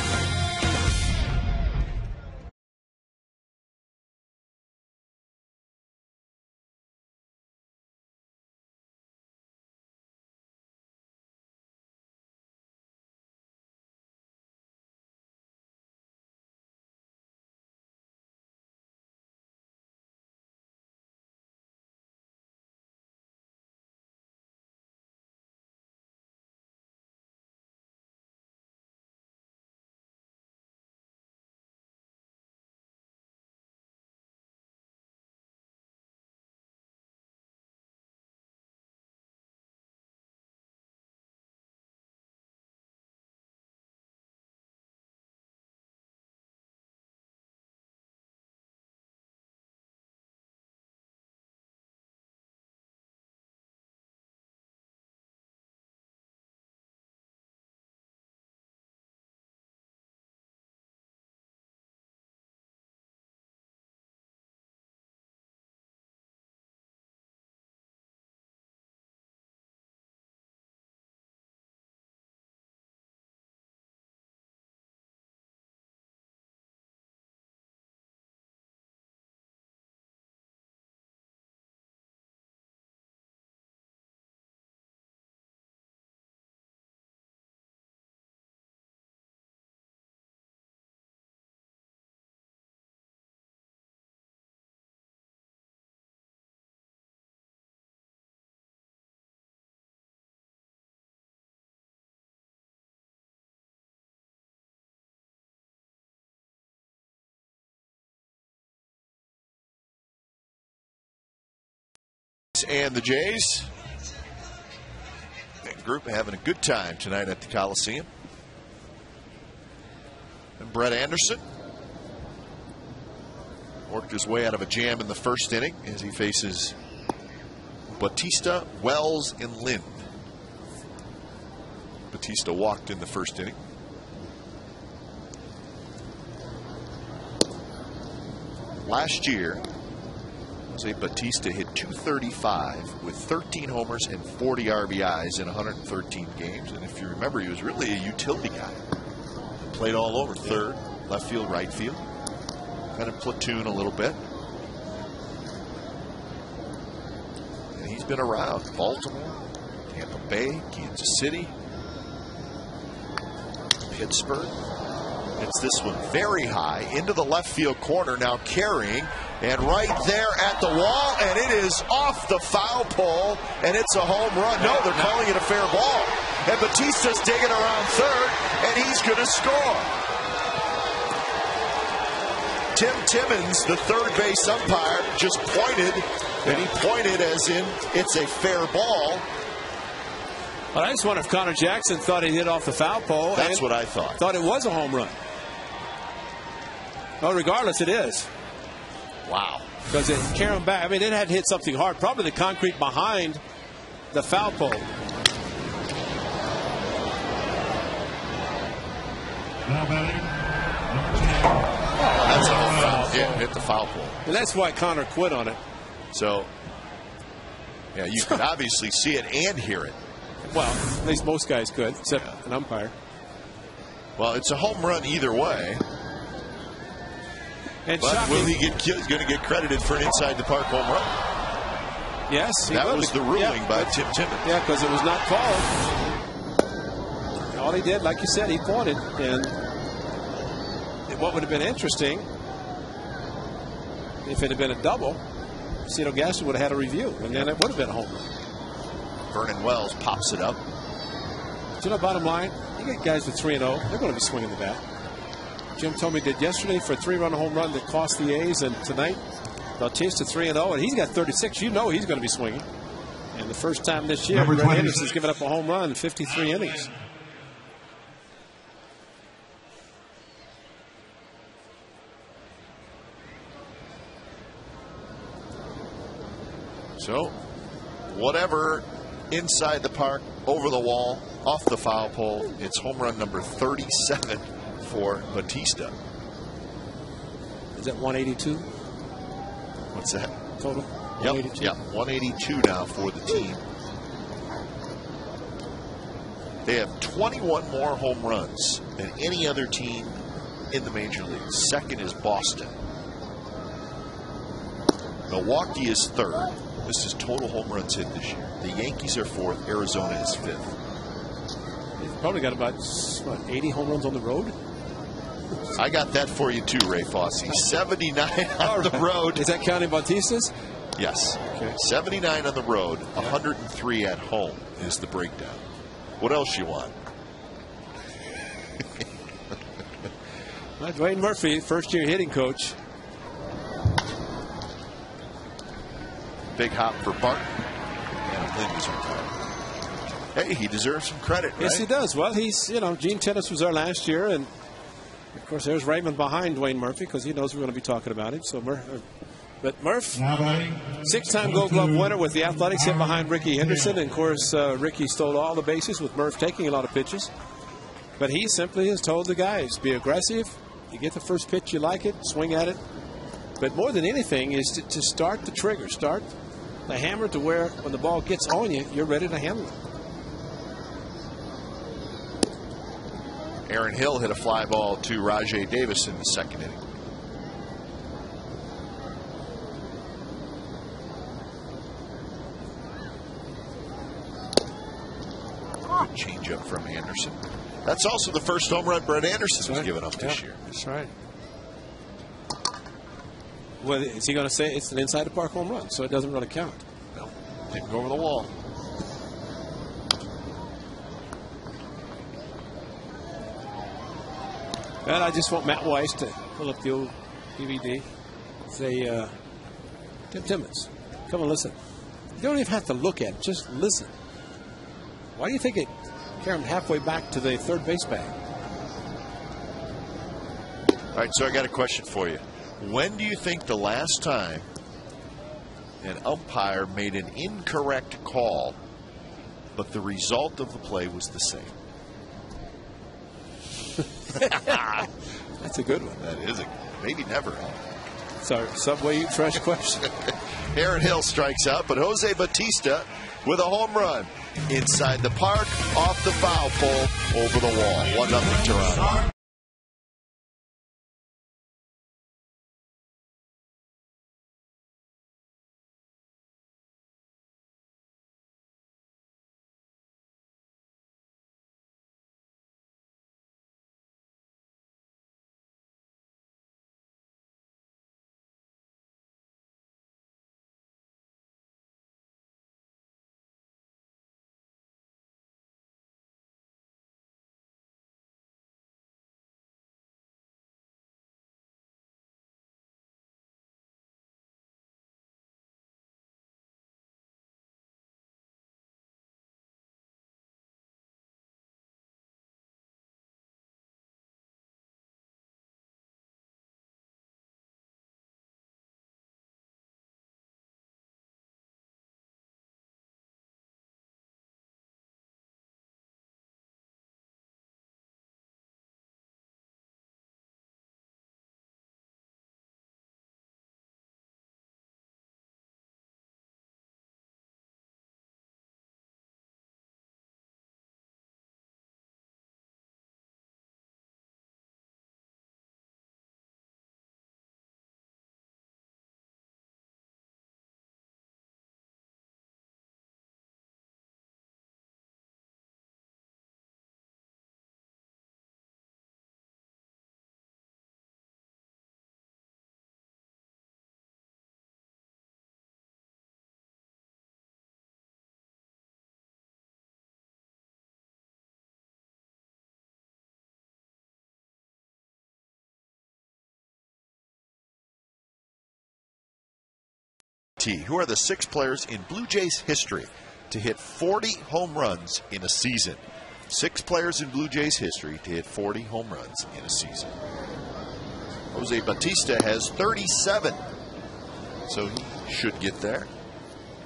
A's and the Jays. That group having a good time tonight at the Coliseum. And Brett Anderson worked his way out of a jam in the first inning as he faces Batista, Wells, and Lind. Batista walked in the first inning. Last year, Jose Batista hit .235 with 13 homers and 40 RBIs in 113 games. And if you remember, he was really a utility guy. Played all over, third, left field, right field. Kind of platoon a little bit. And he's been around Baltimore, Tampa Bay, Kansas City, Pittsburgh. It's this one very high into the left field corner, now carrying, and right there at the wall, and it is off the foul pole, and it's a home run. No, they're calling it a fair ball. And Batista's digging around third, and he's going to score. Tim Timmons, the third base umpire, just pointed, and he pointed as in it's a fair ball. Well, I just wonder if Connor Jackson thought he hit off the foul pole. That's what I thought. Thought it was a home run. Well, regardless, it is. Wow. Because it carried him back. I mean, it had hit something hard. Probably the concrete behind the foul pole. Now batting, That's a home run. Yeah, hit the foul pole. And that's why Connor quit on it. So, yeah, you could obviously see it and hear it. Well, at least most guys could, except an umpire. Well, it's a home run either way. And but will he get? He's going to get credited for an inside the park home run. Yes, that was the ruling by Tim Timmons. Yeah, because it was not called. All he did, like you said, he pointed. And what would have been interesting if it had been a double, Cito Gaston would have had a review, and then it would have been a home run. Vernon Wells pops it up. You know, bottom line, you get guys with 3-0, they're going to be swinging the bat. Jim told me did yesterday for a 3-run home run that cost the A's, and tonight Bautista 3-0, and he's got 36. You know he's going to be swinging. And the first time this year, Brett Anderson's given up a home run in 53 innings. So, whatever inside the park, over the wall, off the foul pole, it's home run number 37 for Batista. Is that 182? What's that? Total? Yep, 182 now for the team. They have 21 more home runs than any other team in the major leagues. Second is Boston. Milwaukee is third. This is total home runs hit this year. The Yankees are fourth. Arizona is fifth. They've probably got about, what, 80 home runs on the road? I got that for you too, Ray Fosse. 79 on the road. Is that counting Bautista's? Yes. Okay. 79 on the road, 103 at home is the breakdown. What else you want? Dwayne Murphy, first-year hitting coach. Big hop for Barton. And Lind is retired. Hey, he deserves some credit, right? Yes, he does. Well, he's, you know, Gene Tennis was there last year, and of course, there's Raymond behind Dwayne Murphy because he knows we're going to be talking about him. So, but Murph, six-time Gold Glove winner with the Athletics, hit behind Ricky Henderson, and of course, Ricky stole all the bases with Murph taking a lot of pitches. But he simply has told the guys, be aggressive. You get the first pitch, you like it, swing at it. But more than anything is to start the trigger, start the hammer to where when the ball gets on you, you're ready to handle it. Aaron Hill hit a fly ball to Rajai Davis in the second inning. Good changeup from Anderson. That's also the first home run Brett Anderson has given up this year. That's right. Well, is he going to say it's an inside the park home run, so it doesn't really count? No, didn't go over the wall. And I just want Matt Weiss to pull up the old DVD. Say, Tim Timmons, come and listen. You don't even have to look at it. Just listen. Why do you think it carried him halfway back to the third base bag? All right, so I got a question for you. When do you think the last time an umpire made an incorrect call, but the result of the play was the same? That's a good one. That is maybe never. Sorry, Subway Eat Fresh question. Aaron Hill strikes out, but Jose Bautista with a home run inside the park, off the foul pole, over the wall. 1-0 Toronto. Who are the 6 players in Blue Jays history to hit 40 home runs in a season? 6 players in Blue Jays history to hit 40 home runs in a season. Jose Bautista has 37, so he should get there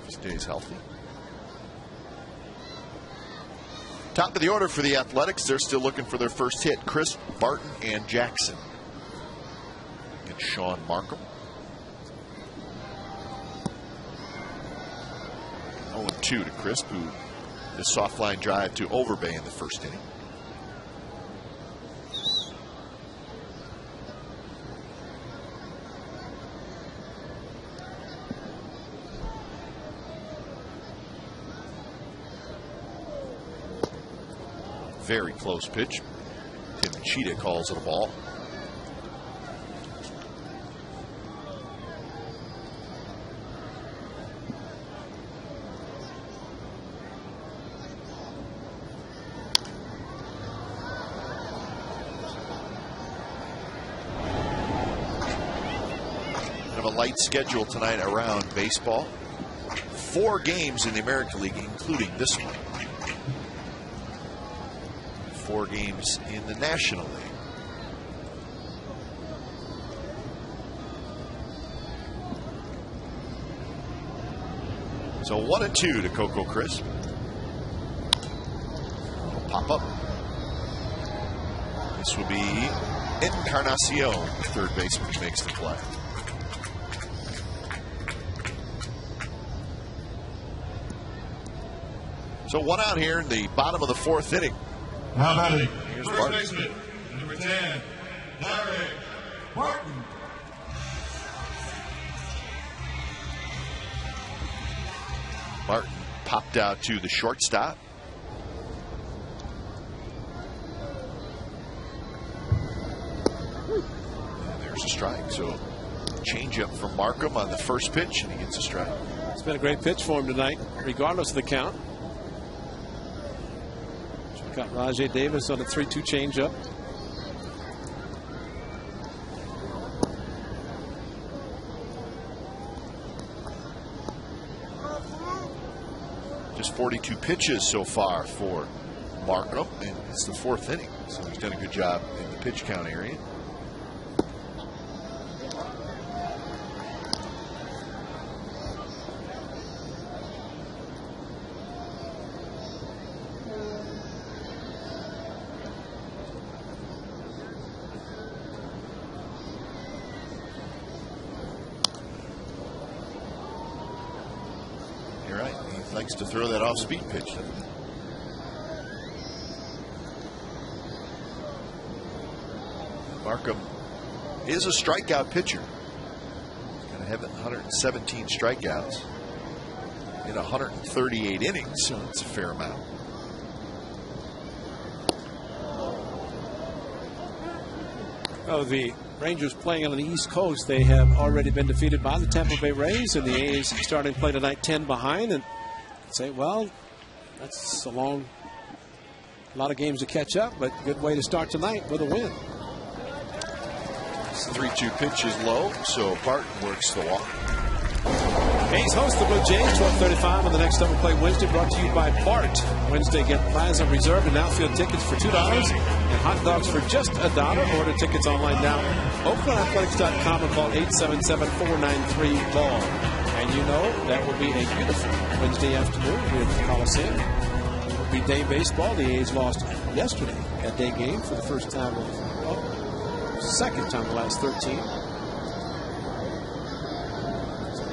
if he stays healthy. Top of the order for the Athletics. They're still looking for their first hit. Chris, Barton, and Jackson. And Sean Markham. 0-2 to Crisp, who the soft line drive to Overbay in the first inning. Very close pitch. Tim Cheetah calls it a ball. Light schedule tonight around baseball. 4 games in the American League, including this one. 4 games in the National League. So 1-2 to Coco Crisp. It'll pop up. This will be Encarnacion, the third baseman, who makes the play. So 1 out here in the bottom of the 4th inning. Now batting, Here's first Barton. baseman, number 10, Larry Barton. Martin popped out to the shortstop. And there's a strike. So changeup from Markham on the first pitch, and he gets a strike. It's been a great pitch for him tonight, regardless of the count. Got Rajay Davis on a 3-2 changeup. Just 42 pitches so far for Markham, and it's the 4th inning, so he's done a good job in the pitch count area. You're right. He likes to throw that off-speed pitch. Markham is a strikeout pitcher. He's going to have 117 strikeouts in 138 innings, so it's a fair amount. Oh, the Rangers playing on the East Coast, they have already been defeated by the Tampa Bay Rays, and the A's starting to play tonight 10 behind. And say, well, that's a lot of games to catch up, but good way to start tonight with a win. 3-2 pitch is low, so Barton works the walk. A's host the Blue Jays, 12:35 on the next double play Wednesday, brought to you by Bart. Wednesday, get Plaza Reserve and outfield tickets for $2 and hot dogs for just $1. Order tickets online now. OaklandAthletics.com and call 877-493-BALL. And you know that will be a beautiful Wednesday afternoon here at the Coliseum. It will be day baseball. The A's lost yesterday at day game for the first time, second time in the last 13.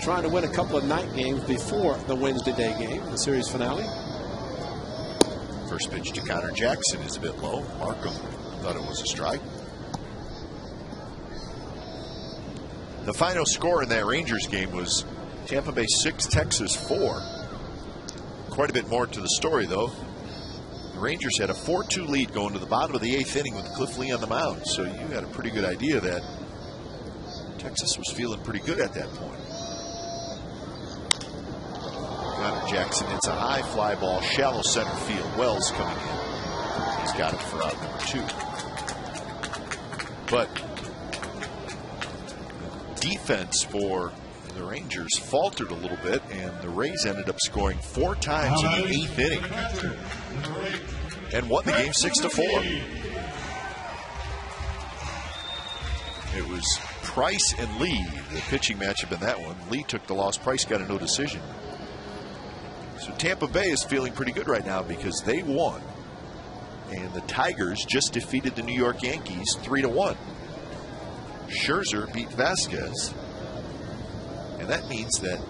Trying to win a couple of night games before the Wednesday day game, the series finale. First pitch to Connor Jackson is a bit low. Markham thought it was a strike. The final score in that Rangers game was Tampa Bay 6, Texas 4. Quite a bit more to the story, though. The Rangers had a 4-2 lead going to the bottom of the 8th inning with Cliff Lee on the mound, so you had a pretty good idea that Texas was feeling pretty good at that point. Jackson hits a high fly ball, shallow center field. Wells coming in. He's got it for out number 2. But defense for the Rangers faltered a little bit, and the Rays ended up scoring 4 times in the 8th inning and won the game 6-4. It was Price and Lee, the pitching matchup in that one. Lee took the loss. Price got a no decision. So Tampa Bay is feeling pretty good right now because they won. And the Tigers just defeated the New York Yankees 3-1. Scherzer beat Vasquez. And that means that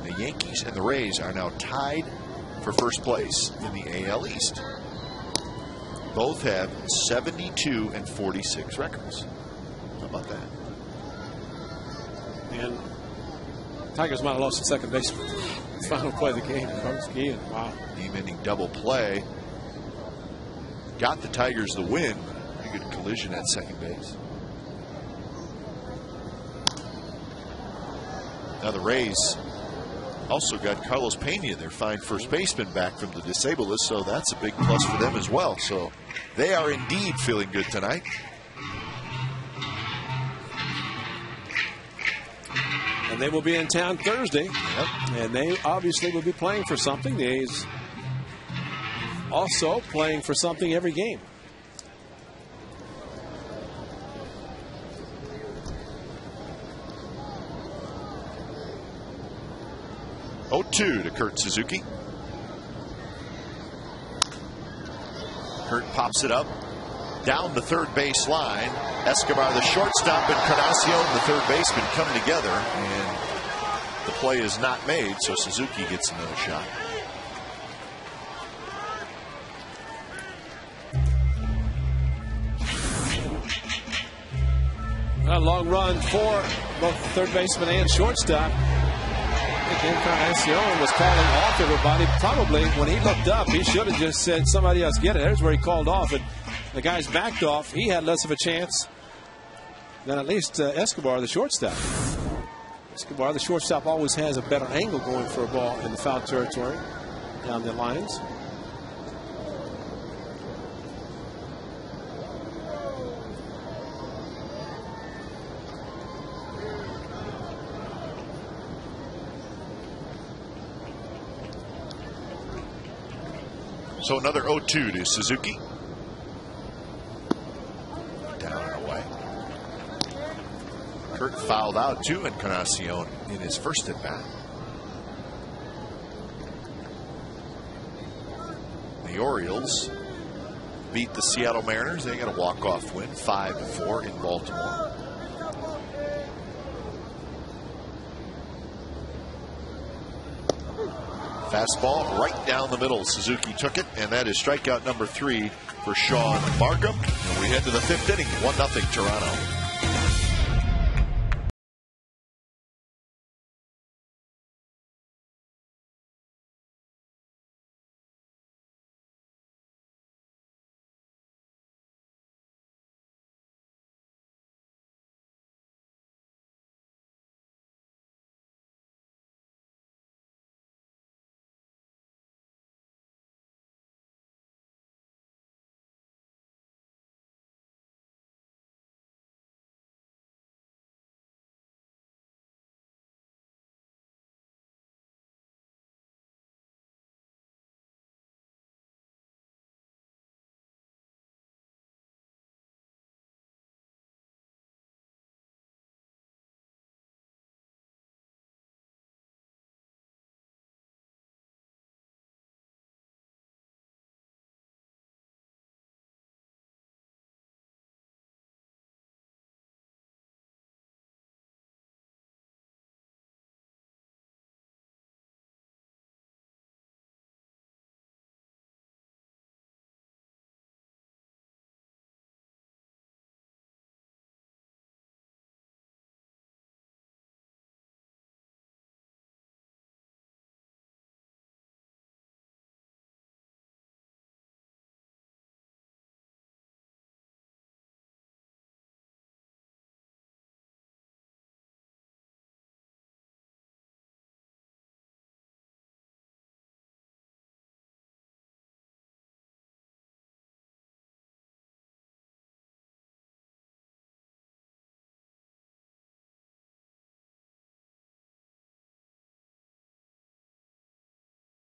the Yankees and the Rays are now tied for first place in the AL East. Both have 72 and 46 records. How about that? And Tigers might have lost the second baseman. Final play of the game. Wow. Game-ending double play. Got the Tigers the win. Pretty good collision at second base. Now the Rays also got Carlos Pena, their fine first baseman, back from the disabled list, so that's a big plus for them as well. So they are indeed feeling good tonight. And they will be in town Thursday. Yep. And they obviously will be playing for something. The A's also playing for something every game. (0-2) to Kurt Suzuki. Kurt pops it up down the third base line. Escobar, the shortstop, and Carnacion, the third baseman, come together, and the play is not made, so Suzuki gets another shot. A long run for both the third baseman and shortstop. I think Encarnacion was calling off everybody. Probably when he looked up, he should have just said, somebody else get it. There's where he called off, and the guys backed off. He had less of a chance than at least Escobar, the shortstop. Escobar, the shortstop, always has a better angle going for a ball in the foul territory down the lines. So another 0-2 to Suzuki. Down and away. Kurt fouled out to Encarnacion in his first at bat. The Orioles beat the Seattle Mariners. They got a walk-off win, 5-4 in Baltimore. Fastball right down the middle. Suzuki took it, and that is strikeout number 3 for Sean Markham. And we head to the 5th inning, 1-0 Toronto.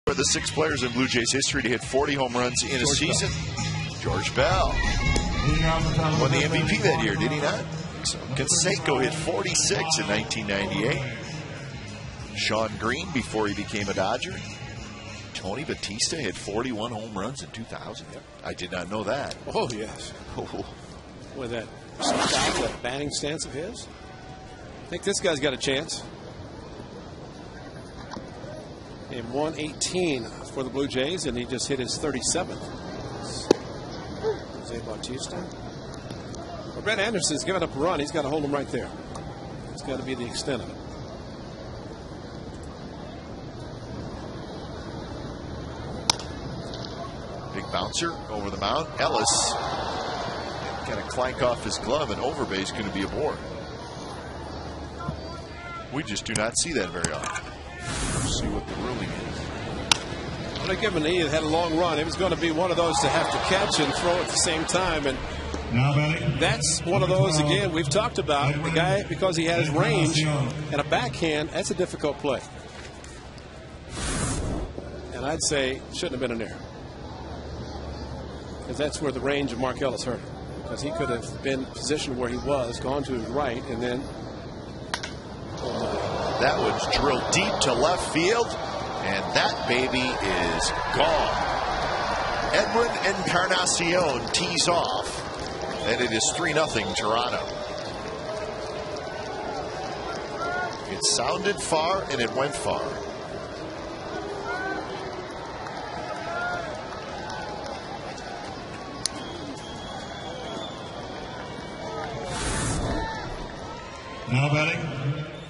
For the 6 players in Blue Jays history to hit 40 home runs in a season, George Bell won the MVP that year, did he not? So Canseco hit 46 in 1998. Sean Green before he became a Dodger. Tony Batista hit 41 home runs in 2000. I did not know that. Oh, yes. Oh. With that style, that batting stance of his. I think this guy's got a chance. And 118 for the Blue Jays, and he just hit his 37th. Jose Bautista. Well, Brett Anderson's given up a run. He's got to hold him right there. It's got to be the extent of it. Big bouncer over the mound. Ellis kind of clank off his glove, and Overbay's going to be aboard. We just do not see that very often. We'll see what the ruling is. Well, given he had a long run, it was going to be one of those to have to catch and throw at the same time. And that's one of those, again, we've talked about. The guy, because he has range and a backhand, that's a difficult play. And I'd say shouldn't have been an error. Because that's where the range of Mark Ellis hurt him. Because he could have been positioned where he was, gone to his right, and then. That was drilled deep to left field, and that baby is gone. Edwin Encarnacion tees off, and it is 3-0 Toronto. It sounded far, and it went far. Now batting,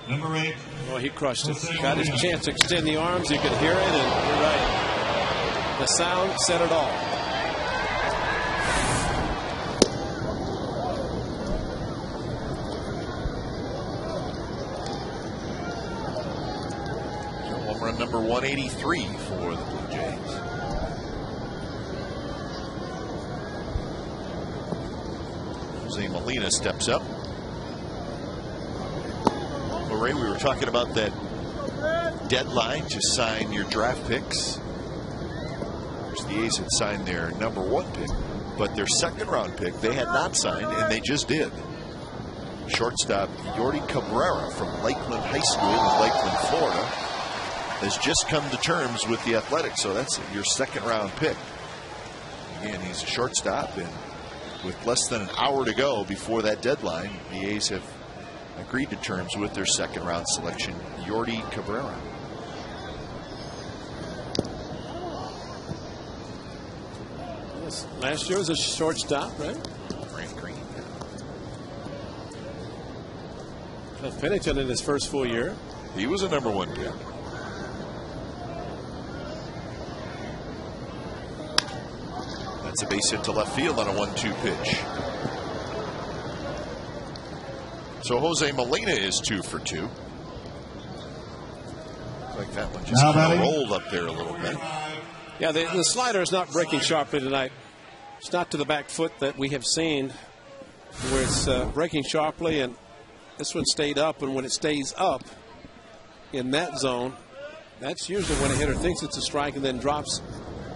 number 8. Well, he crushed it. Got his chance to extend the arms. You could hear it, and you're right. The sound said it all. Home run number 183 for the Blue Jays. Jose Molina steps up. Ray, we were talking about that deadline to sign your draft picks. course, the A's had signed their #1 pick, but their second-round pick they had not signed, and they just did. Shortstop Yordy Cabrera from Lakeland High School in Lakeland, Florida, has just come to terms with the Athletics, so that's your second-round pick. Again, he's a shortstop, and with less than an hour to go before that deadline, the A's have agreed to terms with their second-round selection, Yordy Cabrera. Last year was a shortstop, right? Grant Green. Jeff Pennington in his first full year. He was a #1 pick. That's a base hit to left field on a 1-2 pitch. So Jose Molina is 2 for 2. Looks like that one just kind of rolled up there a little bit. Yeah, the slider is not breaking sharply tonight. It's not to the back foot that we have seen where it's breaking sharply, and this one stayed up, and when it stays up in that zone, that's usually when a hitter thinks it's a strike and then drops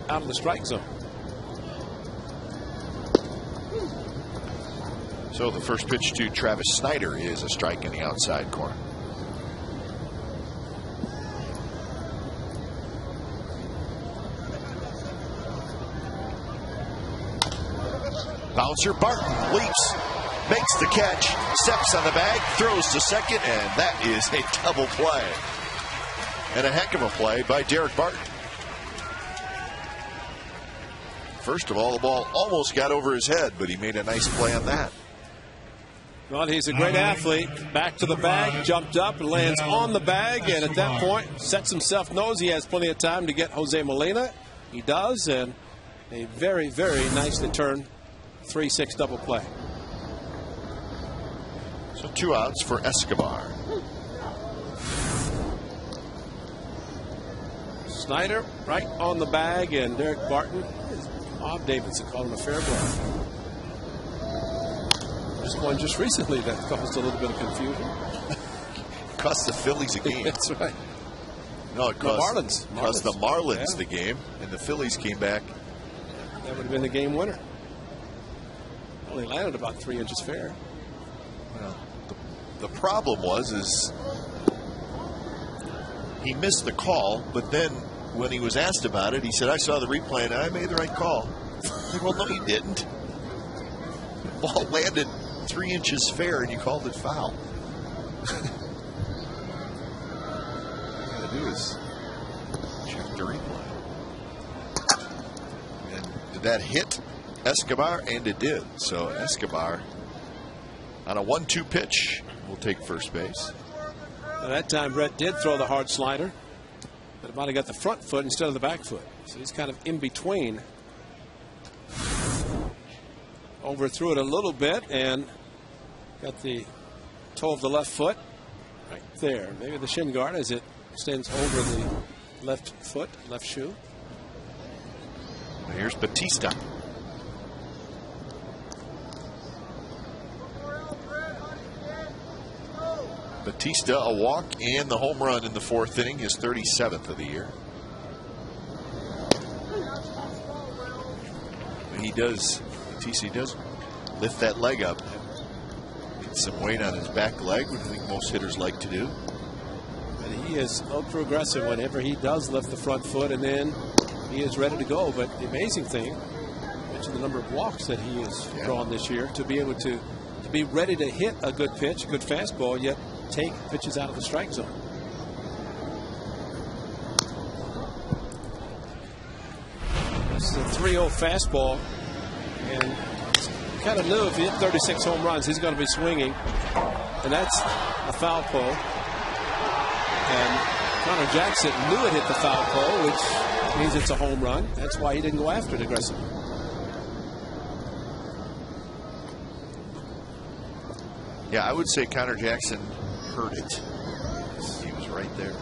out of the strike zone. So the first pitch to Travis Snyder is a strike in the outside corner. Bouncer Barton leaps, makes the catch, steps on the bag, throws to second, and that is a double play. And a heck of a play by Derek Barton. First of all, the ball almost got over his head, but he made a nice play on that. Well, he's a great athlete. Back to the bag, jumped up and lands on the bag, and at that point sets himself, knows he has plenty of time to get Jose Molina. He does, and a very, very nicely turned 3-6 double play. So 2 outs for Escobar. Snyder right on the bag, and Derek Barton, Bob Davidson called him a fair ball. Just one just recently that caused a little bit of confusion. Cost the Phillies a game. That's right. No, it cost the Marlins yeah. the game, and the Phillies came back. That would have been the game winner. Only landed about 3 inches fair. Well, the problem is he missed the call, but then when he was asked about it, he said, "I saw the replay and I made the right call." Like, well, no, you didn't. The ball landed 3 inches fair, and you called it foul. All you gotta do is check the replay. And did that hit Escobar? And it did. So Escobar on a 1-2 pitch will take first base. Now that time Brett did throw the hard slider, but it might have got the front foot instead of the back foot. So he's kind of in between. Overthrew it a little bit and got the toe of the left foot right there. Maybe the shin guard as it extends over the left foot, left shoe. Here's Batista. Batista, a walk and the home run in the 4th inning, his 37th of the year. Batista does lift that leg up. Get some weight on his back leg, which I think most hitters like to do. And he is ultra aggressive whenever he does lift the front foot, and then he is ready to go. But the amazing thing, I mentioned the number of walks that he has drawn this year, to be able to be ready to hit a good pitch, a good fastball, yet take pitches out of the strike zone. This is a 3-0 fastball, and kind of knew if he hit 36 home runs, he's going to be swinging, and that's a foul pole. And Connor Jackson knew it hit the foul pole, which means it's a home run. That's why he didn't go after it aggressively. Yeah, I would say Connor Jackson heard it. He was right there.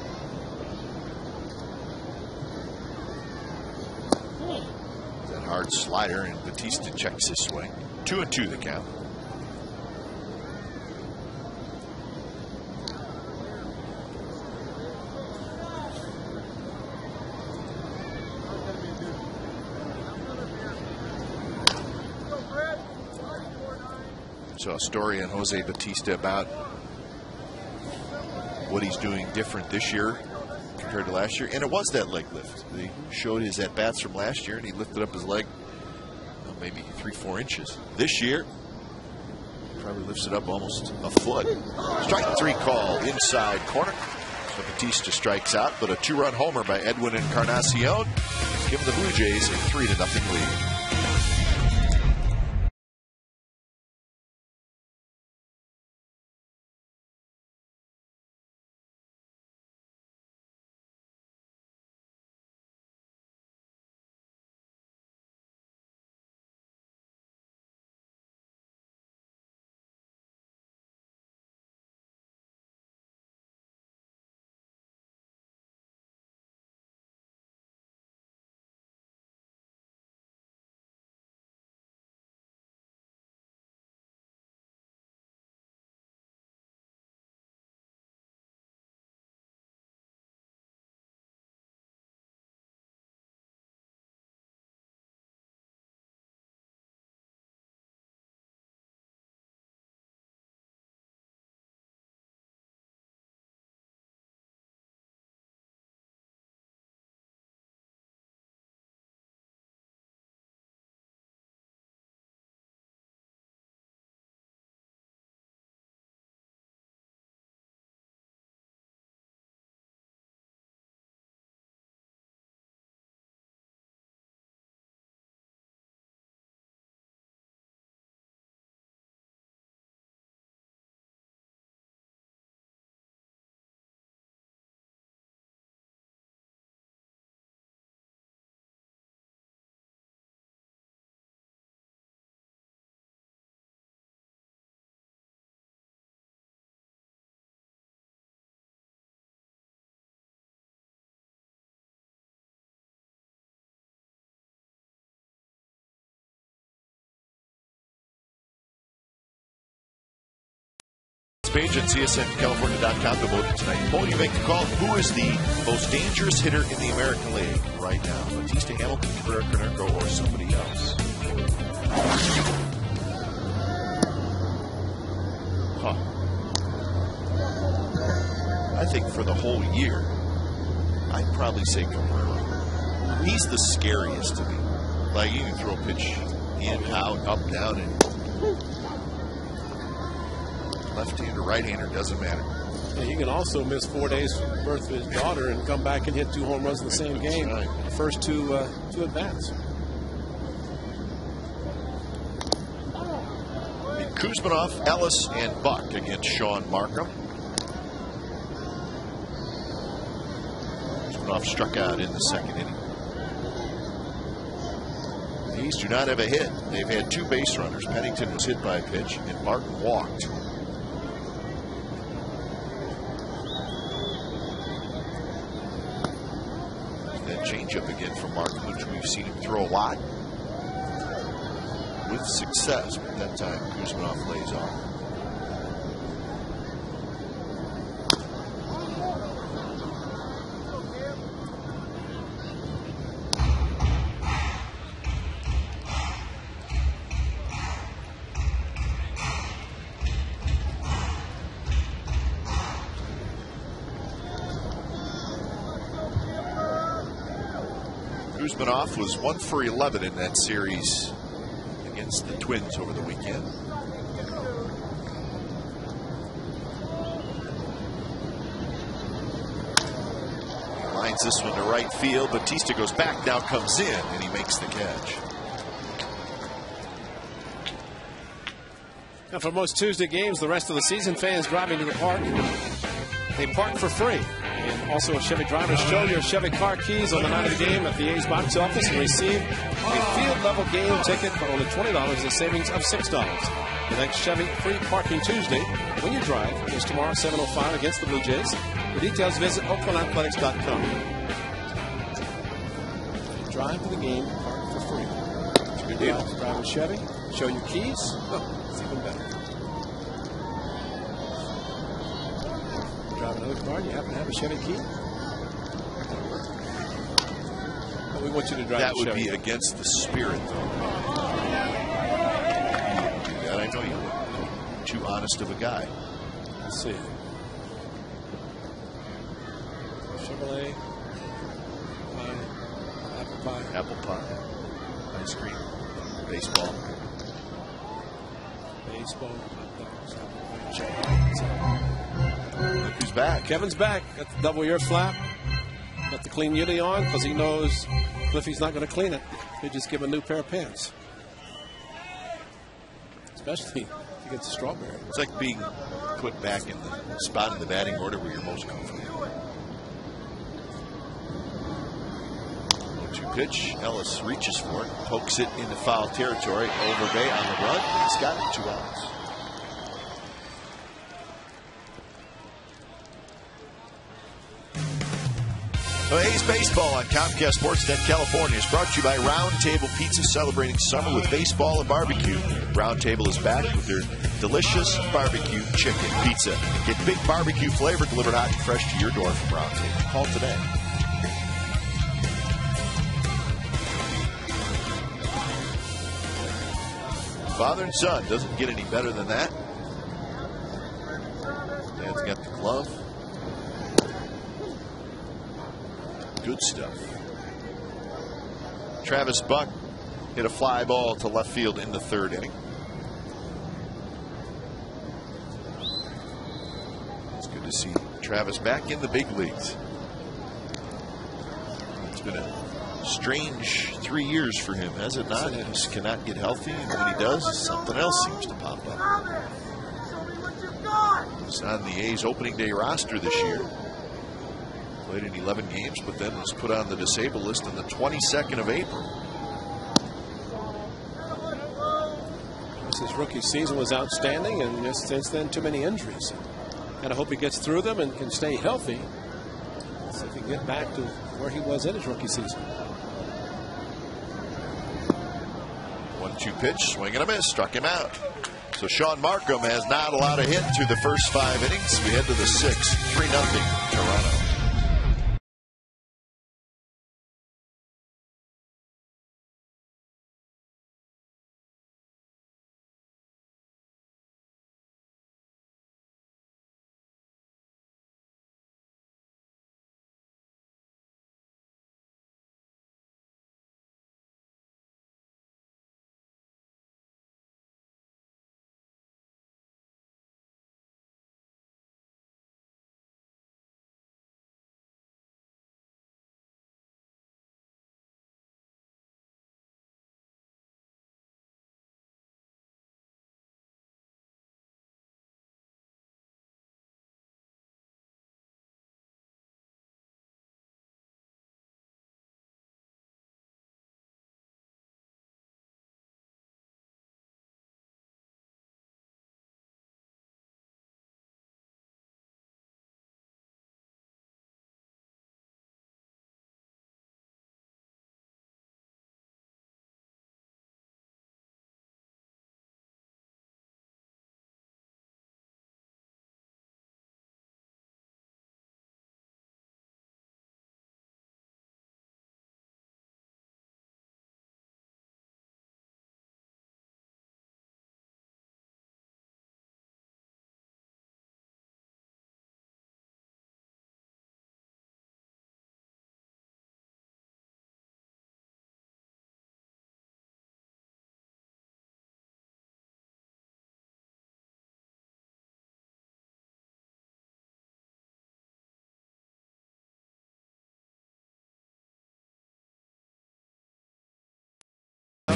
That hard slider, and Batista checks his swing. 2-2 the count. Saw a story on Jose Bautista about what he's doing different this year compared to last year, and it was that leg lift. They showed his at-bats from last year, and he lifted up his leg maybe 3-4 inches. This year, probably lifts it up almost a foot. Strike 3 call inside corner. So Bautista strikes out, but a 2-run homer by Edwin Encarnacion giving the Blue Jays a 3-0 lead. Page at CSNCalifornia.com to vote tonight. Paul, you make the call. Who is the most dangerous hitter in the American League right now? Bautista, Hamilton, Cabrera, or somebody else? I think for the whole year, I'd probably say Cabrera. He's the scariest to me. Like, you can throw a pitch in, out, up, down, and left-hander, right-hander, doesn't matter. Yeah, you can also miss 4 days from the birth of his daughter and come back and hit 2 home runs in the same game. Right. The first two at-bats. Kuzminoff, Ellis, and Buck against Sean Markham. Kuzminoff struck out in the second inning. These do not have a hit. They've had 2 base runners. Pennington was hit by a pitch, and Martin walked. Changeup again from Martin, which we've seen him throw a lot with success, but that time Kuzminoff lays off. Kuzminoff was 1 for 11 in that series against the Twins over the weekend. He lines this one to right field. Bautista goes back, now comes in, and he makes the catch. Now, for most Tuesday games, the rest of the season, fans driving to the park, they park for free. And also, Chevy drivers, show your Chevy car keys on the night of the game at the A's box office and receive a field-level game ticket for only $20, a savings of $6. The next Chevy Free Parking Tuesday, when you drive, is tomorrow at 7:05 against the Blue Jays. For details, visit OaklandAthletics.com. Drive to the game, park for free. It's a good deal. Drive a Chevy, show your keys. Oh, it's even better. Drive another car, you happen to have a Chevy key? Oh, we want you to drive that a would Chevy. be against the spirit, though. That I know you would. too honest of a guy. Let's see. Chevrolet pie, apple pie. Apple pie, ice cream, baseball. Baseball, hot dogs, apple pie, Look who's back. Kevin's back. Got the double ear flap. Got the clean uni on because he knows Cliffy's not going to clean it. He'll just give him a new pair of pants. Especially if he gets a strawberry. It's like being put back in the spot in the batting order where you're most comfortable. 1-2 pitch. Ellis reaches for it, pokes it into foul territory. Overbay on the run. He's got it. 2 outs. A's Baseball on Comcast Sportsnet California is brought to you by Round Table Pizza, celebrating summer with baseball and barbecue. Round Table is back with their delicious barbecue chicken pizza. Get big barbecue flavor delivered hot and fresh to your door from Round Table. Call today. Father and son, doesn't get any better than that. Dad's got the glove. Good stuff. Travis Buck hit a fly ball to left field in the 3rd inning. It's good to see Travis back in the big leagues. It's been a strange 3 years for him, has it not? He just cannot get healthy, and when he does, something else seems to pop up. He's on the A's opening day roster this year. Played in 11 games, but then was put on the disabled list on the 22nd of April. His rookie season was outstanding, and just since then, too many injuries. And I hope he gets through them and can stay healthy so he can get back to where he was in his rookie season. 1-2 pitch, swing and a miss, struck him out. So Sean Markham has not allowed a hit through the first 5 innings. We head to the 6th, 3-0 Toronto.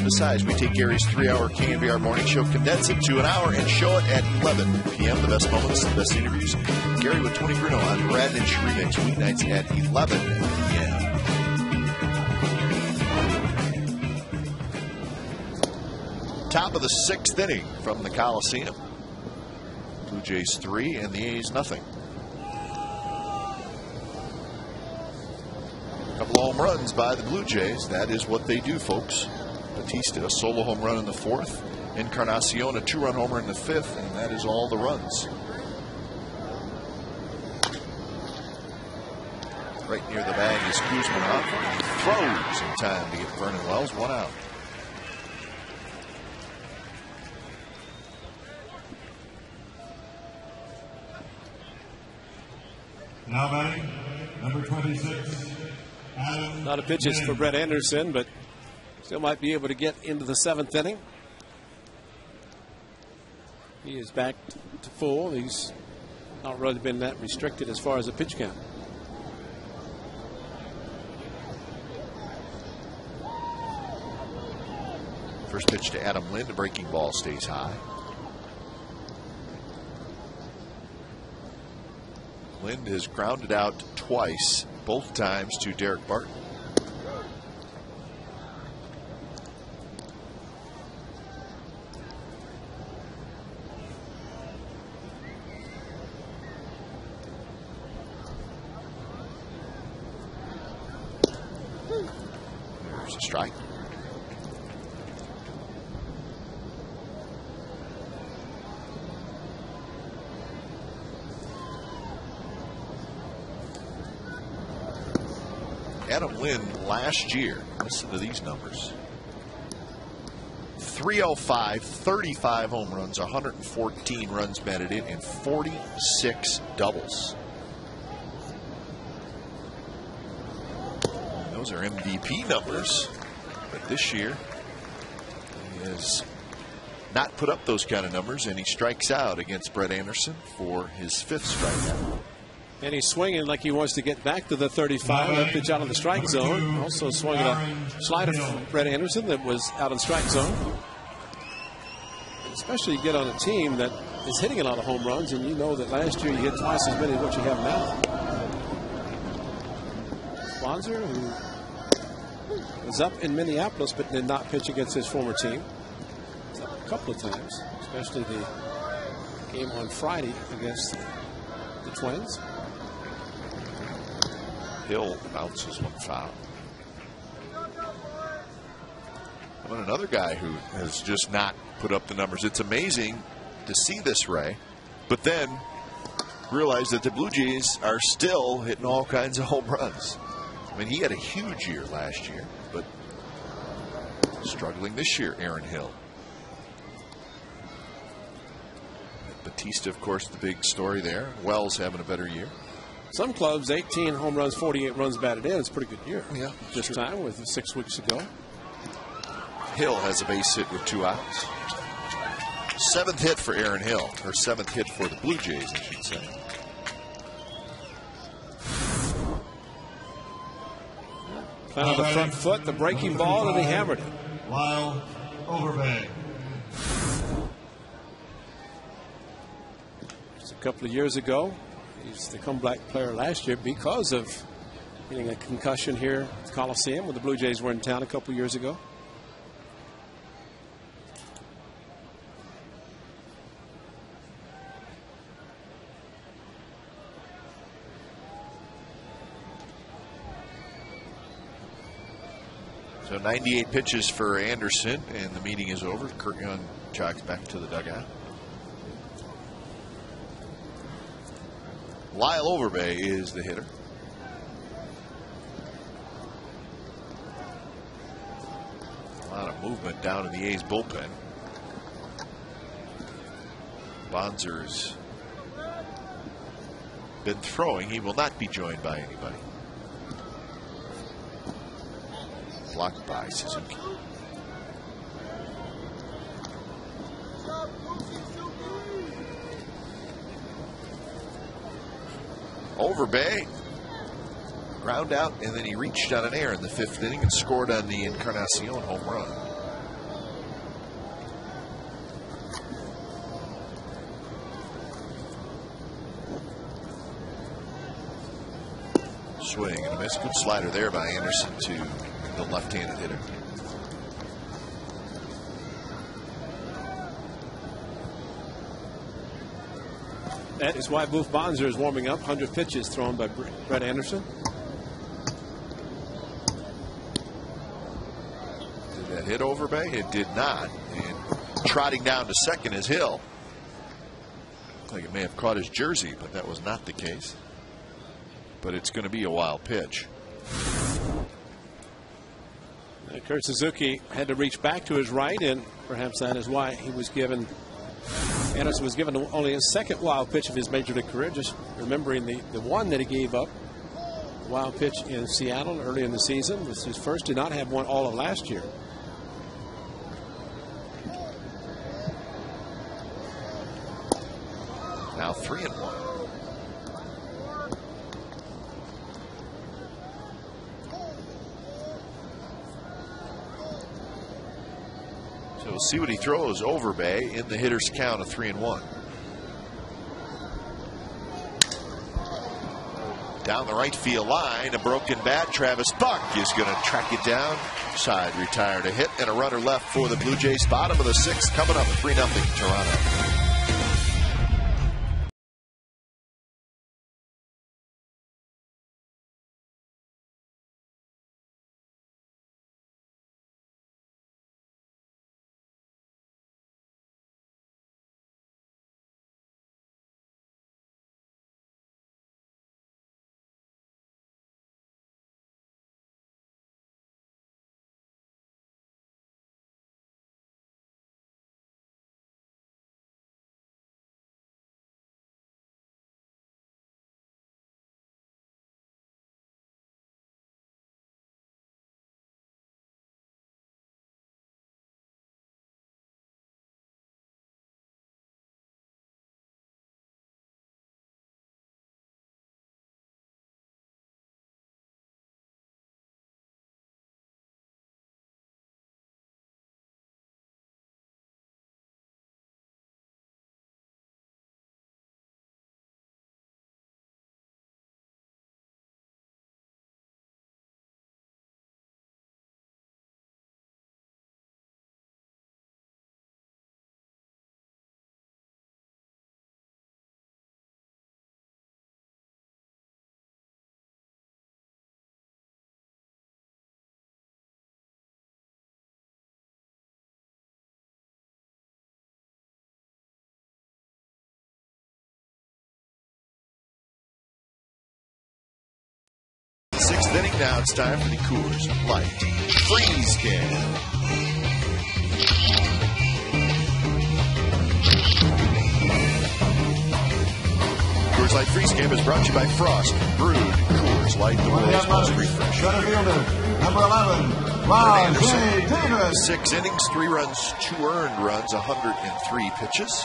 Besides, we take Gary's 3-hour KNBR morning show, condense it to an hour, and show it at 11 p.m. The best moments, the best interviews. Gary with Tony Bruno on Brad and Remix weeknights at 11 p.m. Top of the 6th inning from the Coliseum. Blue Jays 3 and the A's nothing. A couple of home runs by the Blue Jays. That is what they do, folks. Batista, a solo home run in the 4th. Encarnacion, a 2-run homer in the 5th, and that is all the runs. Right near the bag is Kuzman up. He throws in time to get Vernon Wells 1 out. Now batting, number 26, Adam. A lot of pitches for Brett Anderson, but still might be able to get into the 7th inning. He is back to full. He's not really been that restricted as far as a pitch count. First pitch to Adam Lind. The breaking ball stays high. Lind has grounded out twice, both times to Derek Barton. There's a strike. Adam Lind last year, listen to these numbers: 305, 35 home runs, 114 runs batted in, and 46 doubles. Those are MVP numbers, but this year he has not put up those kind of numbers, and he strikes out against Brett Anderson for his 5th strikeout. And he's swinging like he wants to get back to the 35. That pitch out of the strike zone. Also swinging a slider from Brett Anderson that was out of the strike zone. Especially you get on a team that is hitting a lot of home runs, and you know that last year you hit twice as many as what you have now. Bonser, who was up in Minneapolis but did not pitch against his former team. It's up a couple of times, especially the game on Friday against the Twins. Hill bounces one foul. But another guy who has just not put up the numbers. It's amazing to see this, Ray, but then realize that the Blue Jays are still hitting all kinds of home runs. I mean, he had a huge year last year, but struggling this year, Aaron Hill. Batista, of course, the big story there. Wells having a better year. Some clubs, 18 home runs, 48 runs batted in. It's a pretty good year. Yeah, this time with 6 weeks ago. Hill has a base hit with 2 outs. 7th hit for Aaron Hill, or 7th hit for the Blue Jays, I should say. Found on the front foot, the breaking ball, and he hammered it. Lyle Overbay. Just a couple of years ago, he's the comeback player last year because of getting a concussion here at the Coliseum when the Blue Jays were in town a couple of years ago. So 98 pitches for Anderson, and the meeting is over. Kurt Young jogs back to the dugout. Lyle Overbay is the hitter. A lot of movement down in the A's bullpen. Bonser's been throwing. He will not be joined by anybody. Blocked by Suzuki. Overbay ground out, and then he reached on an error in the 5th inning and scored on the Encarnacion home run. Swing and a miss. Good slider there by Anderson to the left-handed hitter. That is why Boof Bonser is warming up. 100 pitches thrown by Brett Anderson. Did that hit Overbay? It did not. And trotting down to second is Hill. Looked like it may have caught his jersey, but that was not the case. But it's going to be a wild pitch. Kurt Suzuki had to reach back to his right, and perhaps that is why he was given Anderson was given only his second wild pitch of his major league career, just remembering the one that he gave up, wild pitch in Seattle early in the season. This is his first. Did not have one all of last year. Now 3-1. So we'll see what he throws over Bay in the hitter's count of 3-1. Down the right field line, a broken bat. Travis Buck is going to track it down. Side retired, a hit and a runner left for the Blue Jays. Bottom of the sixth, coming up 3-0 Toronto. Sixth inning, now it's time for the Coors Light Freeze Can. Coors Light Freeze Can is brought to you by Frost Brewed Coors Light, the world's most refreshing. Center fielder, number 11, Rajay Davis. 6 innings, 3 runs, 2 earned runs, 103 pitches.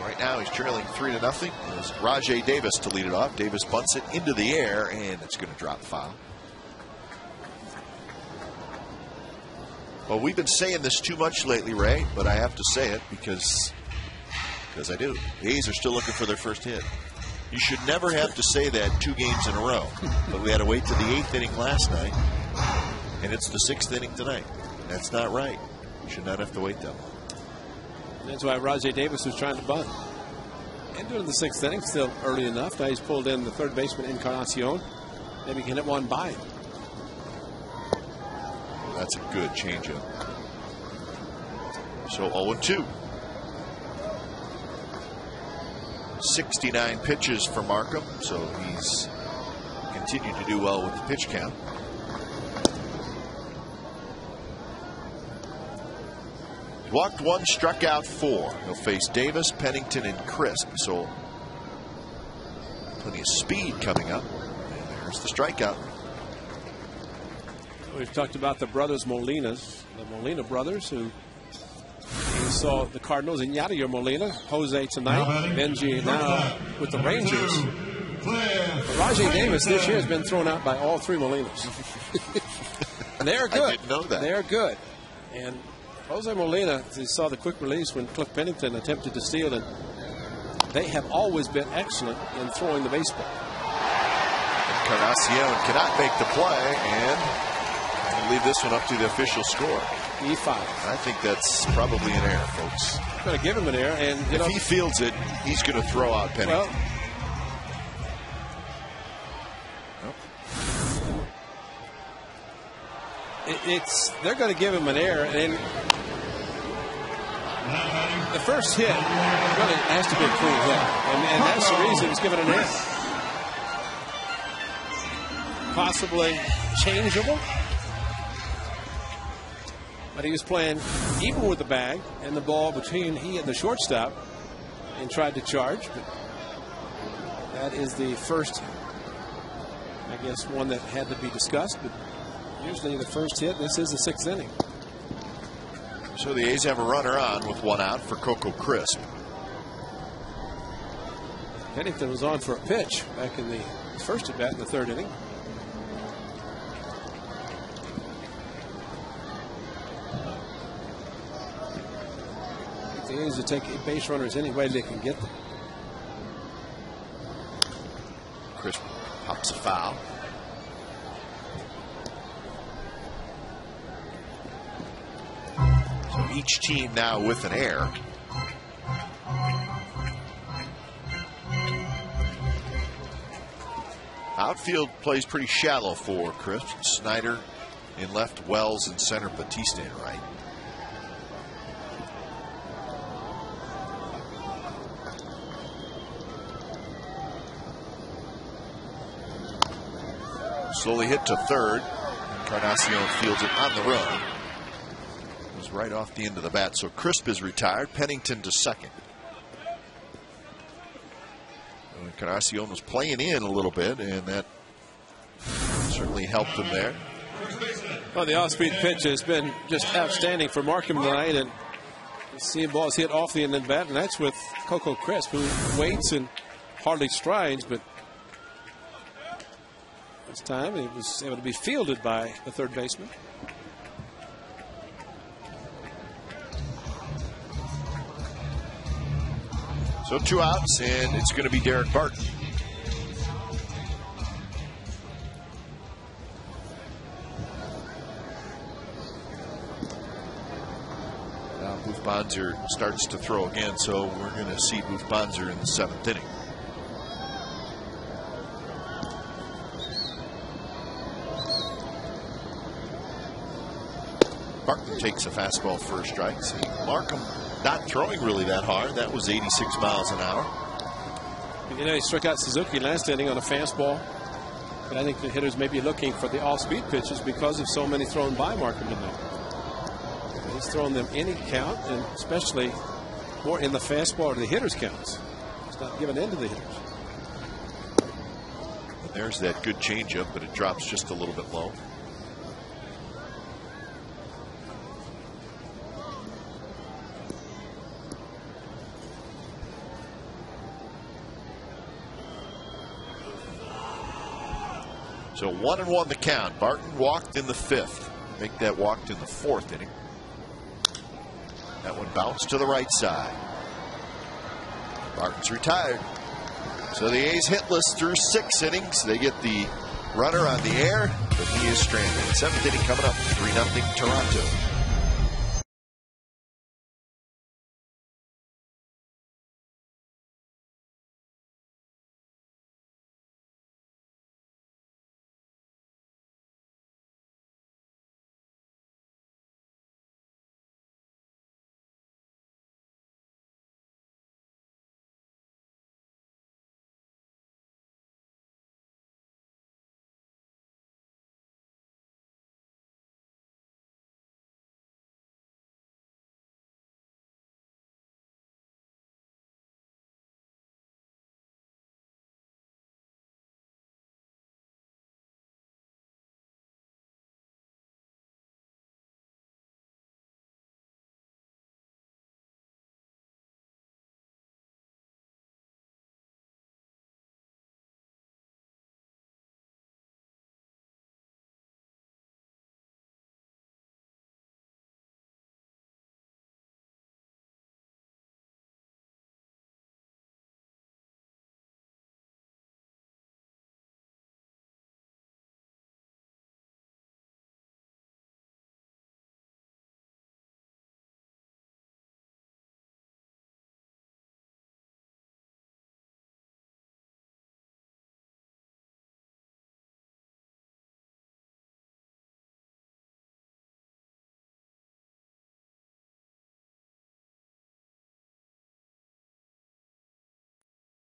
Right now he's trailing 3-0. It's Rajay Davis to lead it off. Davis bunts it into the air, and it's going to drop foul. Well, we've been saying this too much lately, Ray, but I have to say it because I do. The A's are still looking for their first hit. You should never have to say that 2 games in a row. But we had to wait to the 8th inning last night, and it's the 6th inning tonight. That's not right. You should not have to wait that long. That's why Rajay Davis was trying to bunt. And doing the 6th inning, still early enough. Now he's pulled in the third baseman, Encarnacion. Maybe he can hit one by him. That's a good changeup. So 0-2. 69 pitches for Markham, so he's continued to do well with the pitch count. Walked 1, struck out 4. He'll face Davis, Pennington, and Crisp. So plenty of speed coming up. And there's the strikeout. We've talked about the brothers Molinas, the Molina brothers, who you saw the Cardinals and Yadier Molina, Jose tonight, Benji now with the Rangers. But Rajay Davis this year has been thrown out by all 3 Molinas. And they're good. I didn't know that. They're good. And Jose Molina, you saw the quick release when Cliff Pennington attempted to steal, and they have always been excellent in throwing the baseball. Encarnacion cannot make the play, and I'll leave this one up to the official score. E5. I think that's probably an error, folks. Going to give him an error, and if he fields it, he's going to throw out Pennington. Well, they're going to give him an error, and the first hit really has to be a clean hit, and that's the reason he's given an error. Possibly changeable. But he was playing even with the bag and the ball between he and the shortstop and tried to charge. But that is the first, I guess, one that had to be discussed. But usually the first hit, this is the 6th inning. So the A's have a runner on with 1 out for Coco Crisp. Pennington was on for a pitch back in the first at bat in the 3rd inning. The A's to take base runners any way they can get them. Crisp pops a foul. So each team now with an error. Outfield plays pretty shallow for Crisp. Snyder in left, Wells in center, Batista in right. Slowly hit to third. Encarnacion fields it on the run. It was right off the end of the bat. So Crisp is retired. Pennington to second. Encarnacion was playing in a little bit, and that certainly helped him there. Well, the off-speed pitch has been just outstanding for Markham tonight, and seeing balls hit off the end of the bat, and that's with Coco Crisp, who waits and hardly strides, but this time he was able to be fielded by the 3rd baseman. So 2 outs, and it's going to be Derek Barton. Now Booth Bonser starts to throw again, so we're going to see Booth Bonser in the 7th inning. Barton takes a fastball for a strike. See, Markham not throwing really that hard. That was 86 miles an hour. You know, he struck out Suzuki last inning on a fastball. But I think the hitters may be looking for the off-speed pitches because of so many thrown by Markham tonight. He's thrown them any count, and especially more in the fastball or the hitters' counts. He's not given in to the hitters. And there's that good changeup, but it drops just a little bit low. So 1-1 the count. Barton walked in the 5th. Make that walked in the 4th inning. That one bounced to the right side. Barton's retired. So the A's hitless through 6 innings. They get the runner on the air, but he is stranded. 7th inning coming up. 3-0 Toronto.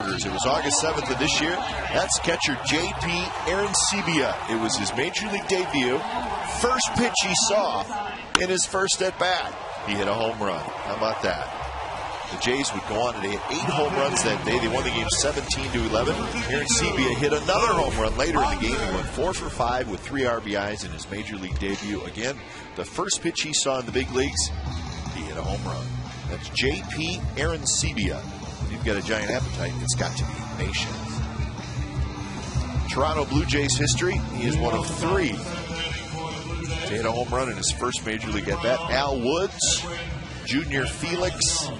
It was August 7th of this year. That's catcher J.P. Arancibia. It was his major league debut. First pitch he saw in his first at bat. He hit a home run. How about that? The Jays would go on and they hit 8 home runs that day. They won the game 17-11. Arancibia hit another home run later in the game. He went 4 for 5 with 3 RBIs in his major league debut. Again, the first pitch he saw in the big leagues, he hit a home run. That's J.P. Arancibia. You've got a giant appetite, it's got to be nations. Toronto Blue Jays history, he is one of 3 to hit a home run in his first major league at bat. Al Woods, Junior Felix, and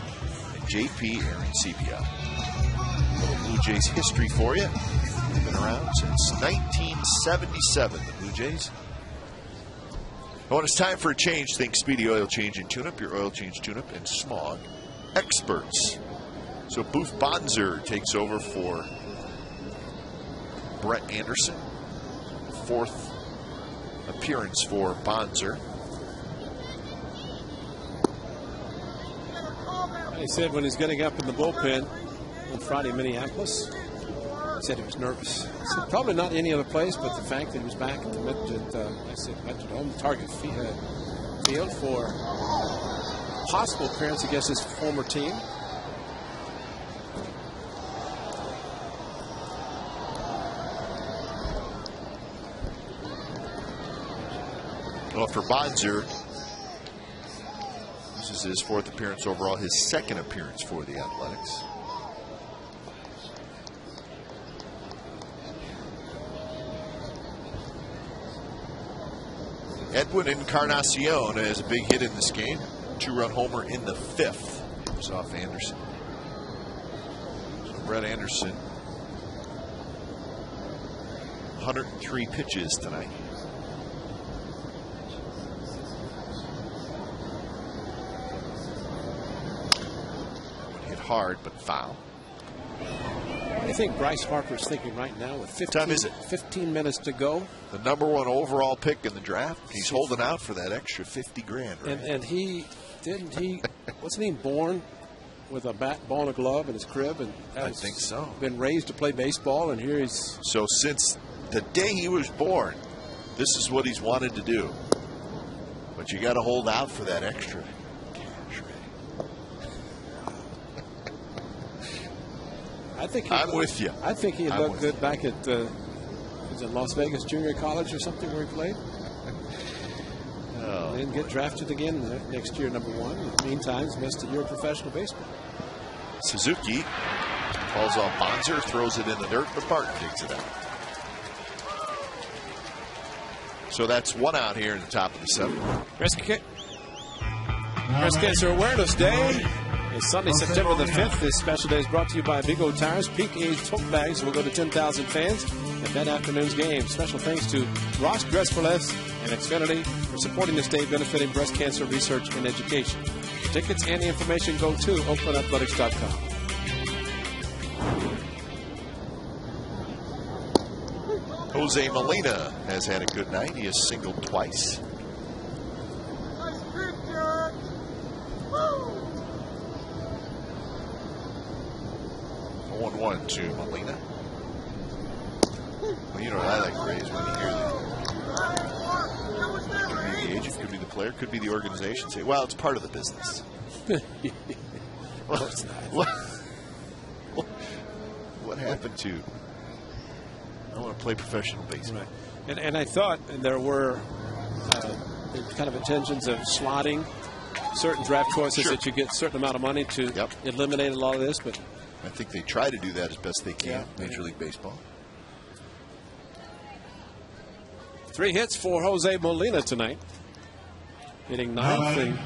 J.P. Arancibia. A little Blue Jays history for you. They've been around since 1977, the Blue Jays. When it's time for a change, think Speedy Oil Change and Tune-Up, your oil change tune-up and smog experts. So Booth Bonser takes over for Brett Anderson. 4th appearance for Bonser. He said when he's getting up in the bullpen on Friday in Minneapolis, he said he was nervous. He said probably not any other place, but the fact that he was back at the Metrodome Target field for a possible appearance against his former team. Well, for Bonser, this is his 4th appearance overall, his 2nd appearance for the Athletics. Edwin Encarnacion has a big hit in this game. 2-run homer in the 5th. It was off Anderson. So Brett Anderson, 103 pitches tonight. Hard, but foul. I think Bryce Harper's thinking right now with 15 minutes to go. The #1 overall pick in the draft. He's holding out for that extra 50 grand. Right? And he wasn't he born with a bat, ball, and a glove in his crib? And I think so. Been raised to play baseball, and here he's. So since the day he was born, this is what he's wanted to do. But you got to hold out for that extra. I'm with you. I think he looked good back at was it Las Vegas Junior College or something where he played. Oh, and get drafted again next year, #1. In the meantime, he's missed a year of professional baseball. Suzuki calls off Bonser, throws it in the dirt, but Barton takes it out. So that's 1 out here in the top of the 7th. Breast Cancer Awareness Day. It's Sunday, September the 5th. This special day is brought to you by Big O Tires. Peak age tote bags will go to 10,000 fans at that afternoon's game. Special thanks to Ross Dress for Less and Xfinity for supporting this day benefiting breast cancer research and education. For tickets and information, go to oaklandathletics.com. Jose Molina has had a good night. He has singled twice. 1-1 to Molina. Well, you know what I like, Ray, is when you hear that. Could be the agent, could be the player, could be the organization. Say, well, it's part of the business. What happened to? I want to play professional baseball. Right. And I thought there were kind of intentions of slotting certain draft choices that you get a certain amount of money to eliminate a lot of this, but I think they try to do that as best they can. Major League Baseball. 3 hits for Jose Molina tonight, hitting 9th.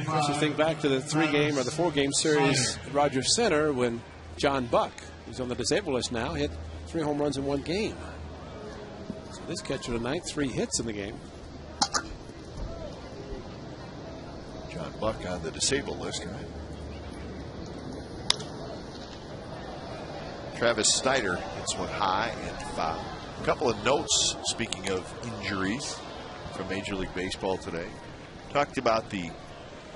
Let's just think back to the 3-game or the 4-game series at Rogers Center when John Buck, who's on the disabled list now, hit 3 home runs in 1 game. So this catcher tonight, 3 hits in the game. John Buck on the disabled list, right? Travis Snyder hits one high and foul. A couple of notes, speaking of injuries from Major League Baseball today. Talked about the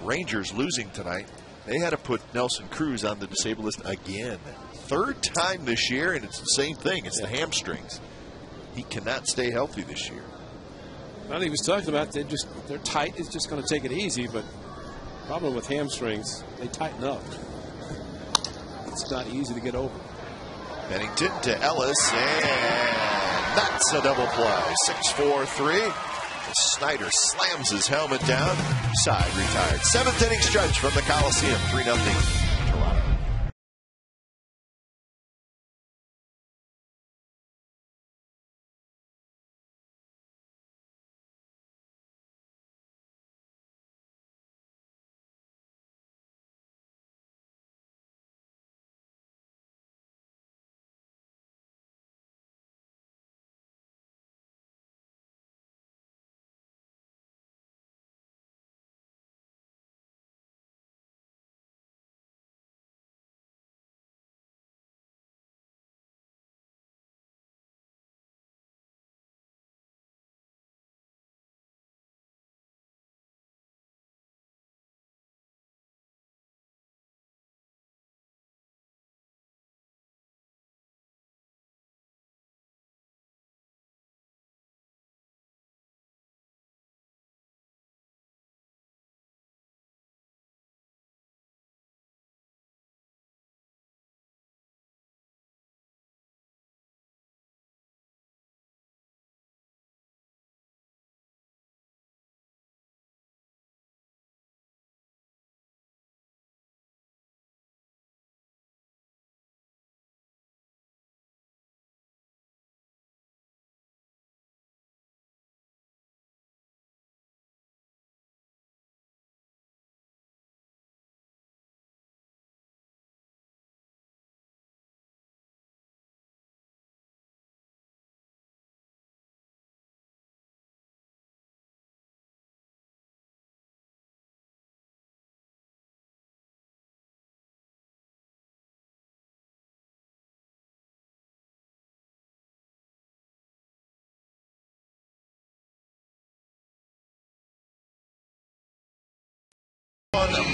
Rangers losing tonight. They had to put Nelson Cruz on the disabled list again. 3rd time this year, and it's the same thing. It's the hamstrings. He cannot stay healthy this year. Well, he was talking about they're tight. It's just going to take it easy, but problem with hamstrings, they tighten up. It's not easy to get over. Bennington to Ellis, and that's a double play. 6-4-3. Snyder slams his helmet down. Side retired. 7th inning stretch from the Coliseum. 3-0.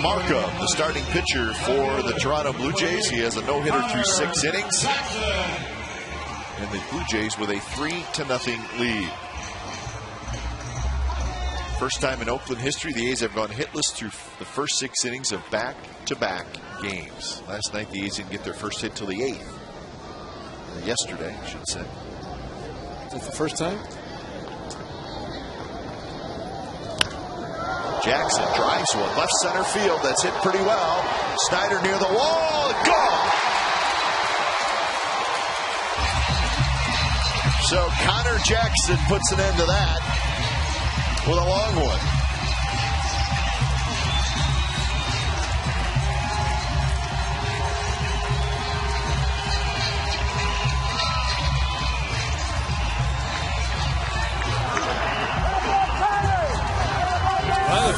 Markham, the starting pitcher for the Toronto Blue Jays. He has a no-hitter through 6 innings. And the Blue Jays with a 3-0 lead. First time in Oakland history, the A's have gone hitless through the first 6 innings of back-to-back games. Last night, the A's didn't get their first hit till the 8th. Or yesterday, I should say. Is that the first time? Jackson drives one left center field. That's hit pretty well. Snyder near the wall. Gone. So Connor Jackson puts an end to that with a long one.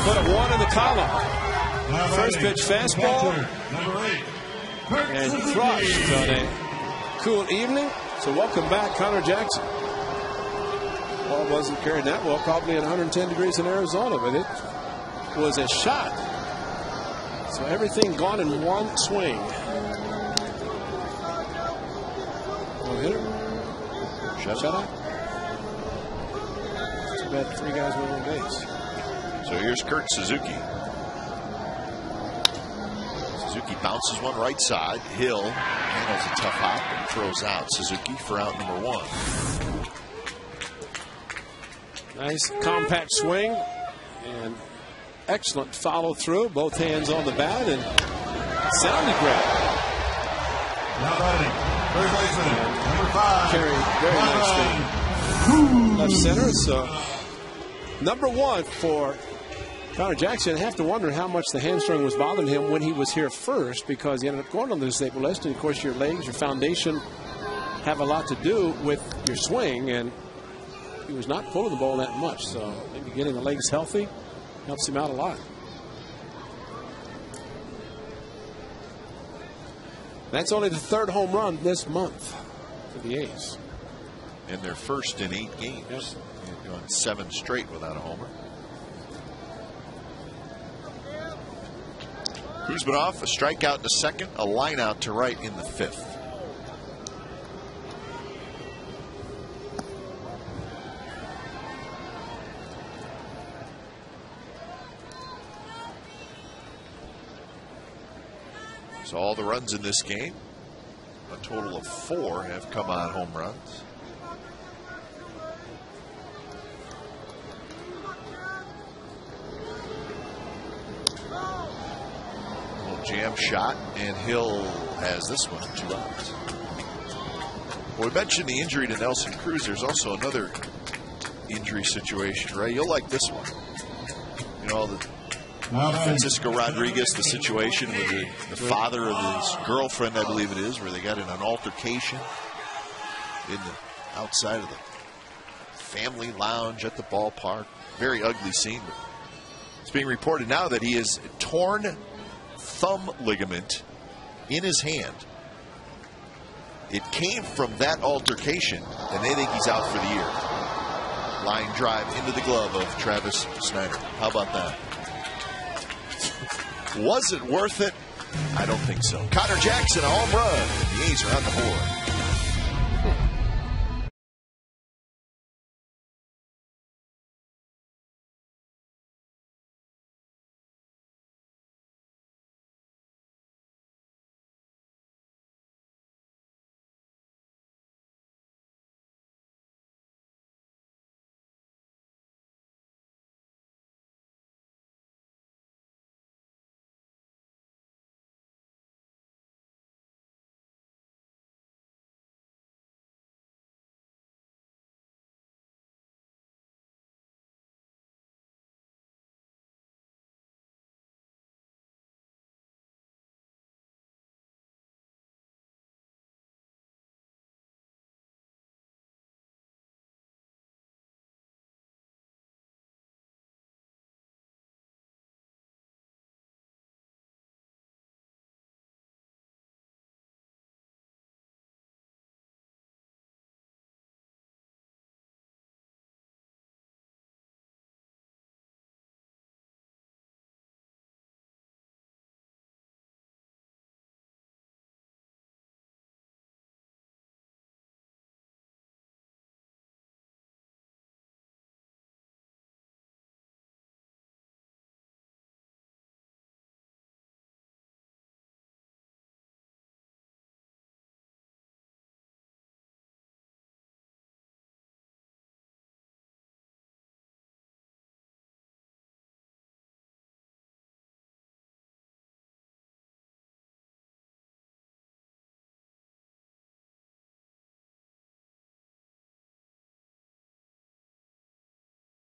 Put a 1 in the column. First pitch fastball and crushed on a cool evening. So welcome back, Connor Jackson. Ball wasn't carried that well, probably at 110 degrees in Arizona, but it was a shot. So everything gone in one swing. No hitter. Shutout. Too bad 3 guys were on base. So here's Kurt Suzuki. Suzuki bounces one right side. Hill handles a tough hop and throws out Suzuki for out number 1. Nice compact swing and excellent follow through. Both hands on the bat and sounded great. Now batting, third baseman, number 5. Carried very nicely left center. So number 1 for Connor Jackson. I have to wonder how much the hamstring was bothering him when he was here first, because he ended up going on the disabled list. And of course, your legs, your foundation have a lot to do with your swing, and he was not pulling the ball that much. So maybe getting the legs healthy helps him out a lot. That's only the 3rd home run this month for the A's. And their first in 8 games. Yep. They've gone 7 straight without a homer. Kuzmanov, a strikeout in the second, a line out to right in the fifth. So all the runs in this game, a total of 4, have come on home runs. Jam shot, and Hill has this one, 2 outs. Well, we mentioned the injury to Nelson Cruz. There's also another injury situation, Ray. You'll like this one. You know, Francisco Rodriguez, the situation with the father of his girlfriend, I believe it is, where they got in an altercation in the outside of the family lounge at the ballpark. Very ugly scene. But it's being reported now that he is torn thumb ligament in his hand. It came from that altercation, and they think he's out for the year. Line drive into the glove of Travis Snyder. How about that? Was it worth it? I don't think so. Connor Jackson, a home run. The A's are on the board.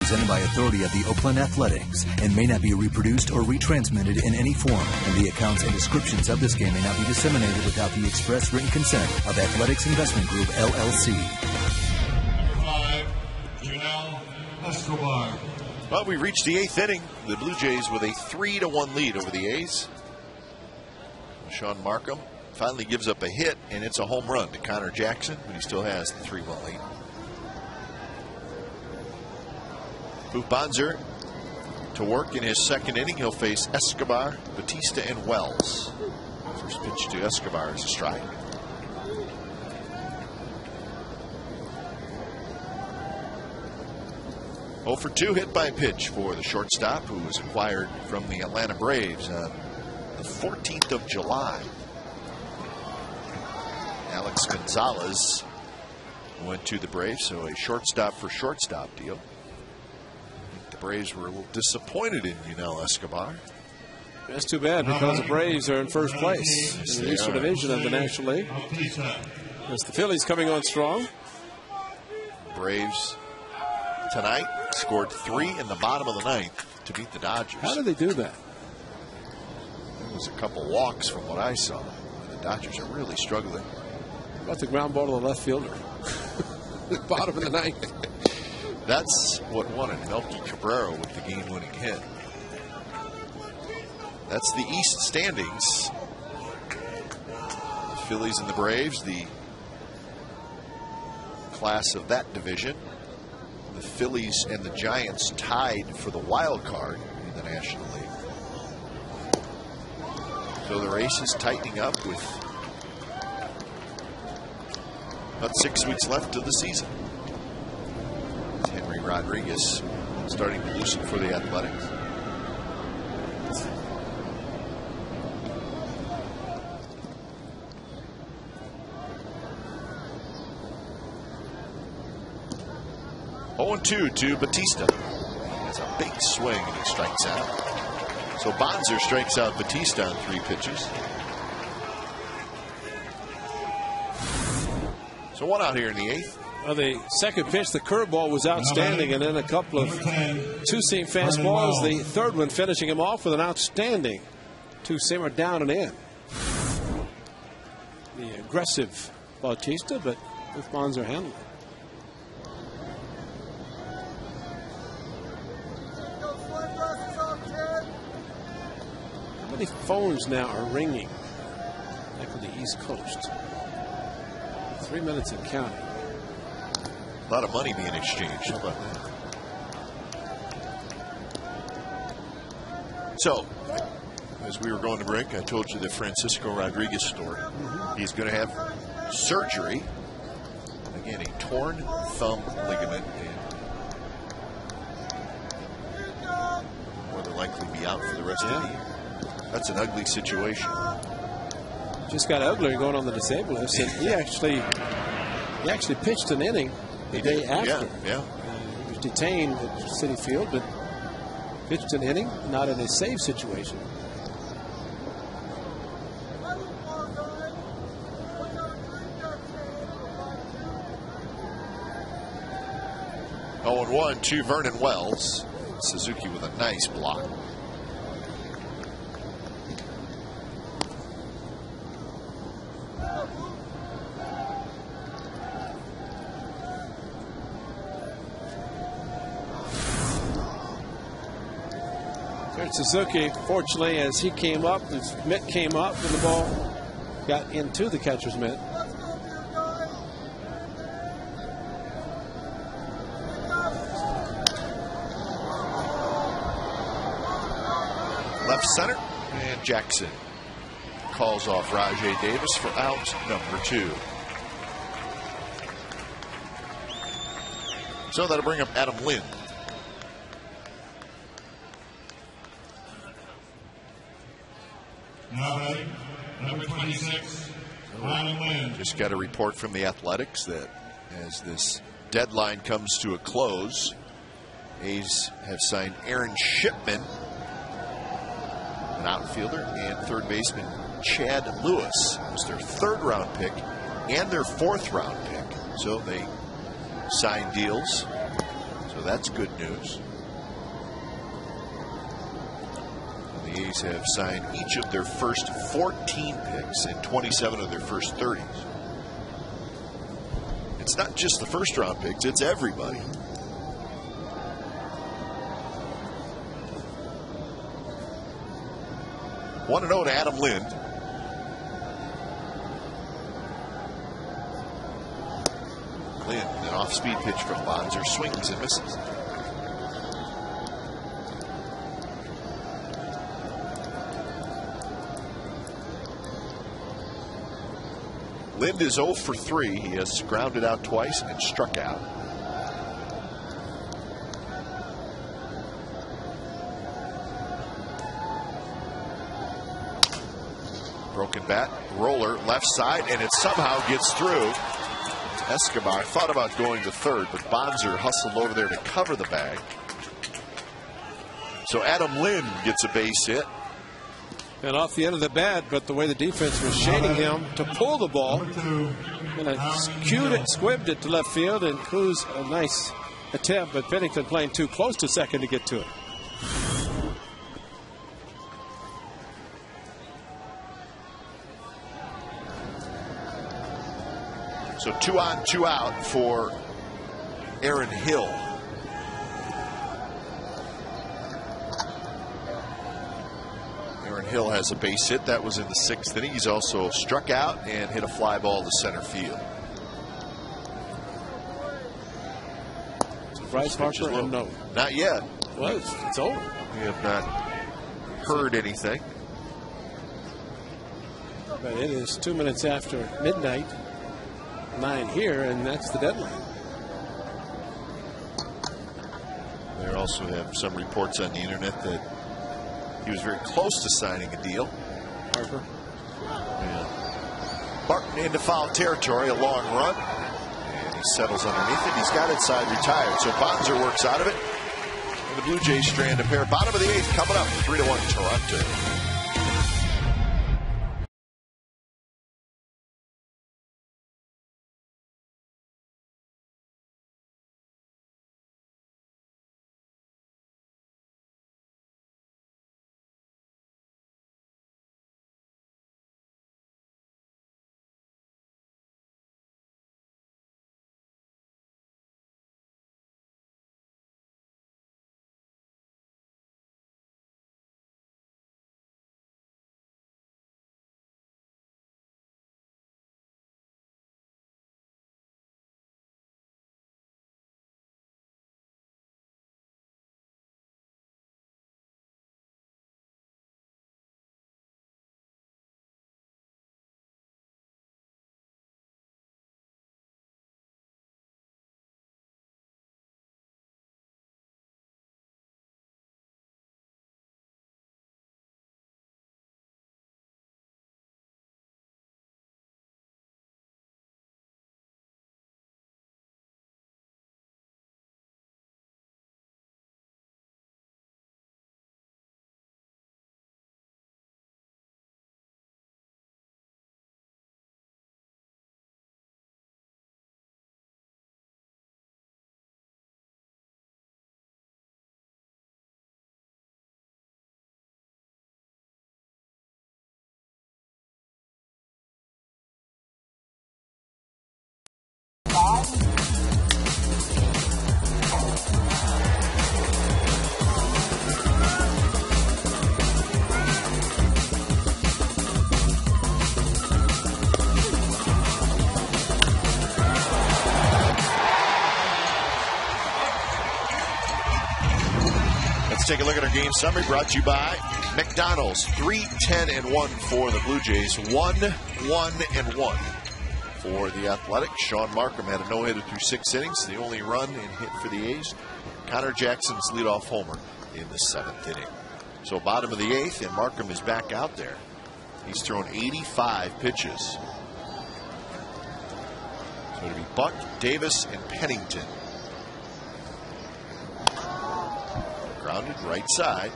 Presented by authority of the Oakland Athletics and may not be reproduced or retransmitted in any form, and the accounts and descriptions of this game may not be disseminated without the express written consent of Athletics Investment Group, LLC. Escobar. Well, we reached the 8th inning. The Blue Jays with a 3-1 lead over the A's. Sean Markham finally gives up a hit, and it's a home run to Connor Jackson, but he still has the 3-1 lead. Boop Bonzer to work in his second inning. He'll face Escobar, Batista, and Wells. First pitch to Escobar is a strike. Oh for 2 hit by pitch for the shortstop, who was acquired from the Atlanta Braves on the 14th of July. Alex Gonzalez went to the Braves, so a shortstop for shortstop deal. The Braves were a little disappointed in Yunel Escobar. That's too bad, because the Braves are in first place in the Eastern Division of the National League. As the Phillies coming on strong. Braves tonight scored 3 in the bottom of the 9th to beat the Dodgers. How did they do that? There was a couple walks from what I saw. The Dodgers are really struggling. How about the ground ball to the left fielder? Bottom of the 9th. That's what won it. Melky Cabrera with the game-winning hit. That's the East standings. The Phillies and the Braves, the class of that division. The Phillies and the Giants tied for the wild card in the National League. So the race is tightening up with about 6 weeks left of the season. Henry Rodriguez starting to loosen for the Athletics. Oh, 0-2 to Batista. That's a big swing and he strikes out. So Bonser strikes out Batista on 3 pitches. So 1 out here in the 8th. Well, the second pitch, the curveball was outstanding, and then a couple of two-seam fastballs. The third one finishing him off with an outstanding two-seamer down and in. The aggressive Bautista, but with Bonser handling. How many phones now are ringing back on the East Coast? 3 minutes and counting. A lot of money being exchanged. How about that? So, as we were going to break, I told you the Francisco Rodriguez story. He's going to have surgery. Again, a torn thumb ligament. And more than likely be out for the rest of the year. That's an ugly situation. Just got uglier going on the disabled list. And he actually pitched an inning the day after. Yeah. He was detained at Citi Field, but pitched an inning, not in a save situation. Oh, 1 to Vernon Wells. Suzuki with a nice block. Suzuki, fortunately, as he came up, his mitt came up and the ball got into the catcher's mitt. Left center, and Jackson calls off Rajay Davis for out number 2. So that'll bring up Adam Lind. Number 26, Adam Lind. Just got a report from the Athletics that as this deadline comes to a close, A's have signed Aaron Shipman, an outfielder, and third baseman Chad Lewis. It was their 3rd round pick and their 4th round pick. So they signed deals. So that's good news. The A's have signed each of their first 14 picks and 27 of their first 30s. It's not just the first round picks, it's everybody. One and 0 to Adam Lind. Lind, an off-speed pitch from Bonser, swings and misses. Lind is 0 for 3. He has grounded out twice and struck out. Broken bat, roller, left side, and it somehow gets through. Escobar thought about going to third, but Bonser hustled over there to cover the bag. So Adam Lind gets a base hit. And off the end of the bat, but the way the defense was shading him to pull the ball, and squibbed it to left field, and Cruz a nice attempt, but Pennington playing too close to second to get to it. So 2 on, 2 out for Aaron Hill. Hill has a base hit. That was in the 6th inning. He's also struck out and hit a fly ball to center field. So Bryce Harper, no. Not yet. Well, it's over. We have not heard anything. But it is 2 minutes after midnight, 9 here, and that's the deadline. There also have some reports on the internet that he was very close to signing a deal. Harper. Yeah. Barton into foul territory, a long run. And he settles underneath it. He's got it side retired. So Bonzer works out of it. And the Blue Jays strand a pair. Bottom of the 8th coming up. 3-1 Toronto. Let's take a look at our game summary brought to you by McDonald's. 3-10-1 for the Blue Jays. 1-1-1 for the Athletics. Sean Markham had a no-hitter through 6 innings. The only run and hit for the A's. Connor Jackson's leadoff homer in the 7th inning. So bottom of the 8th, and Markham is back out there. He's thrown 85 pitches. So it'll be Buck, Davis, and Pennington. Grounded right side.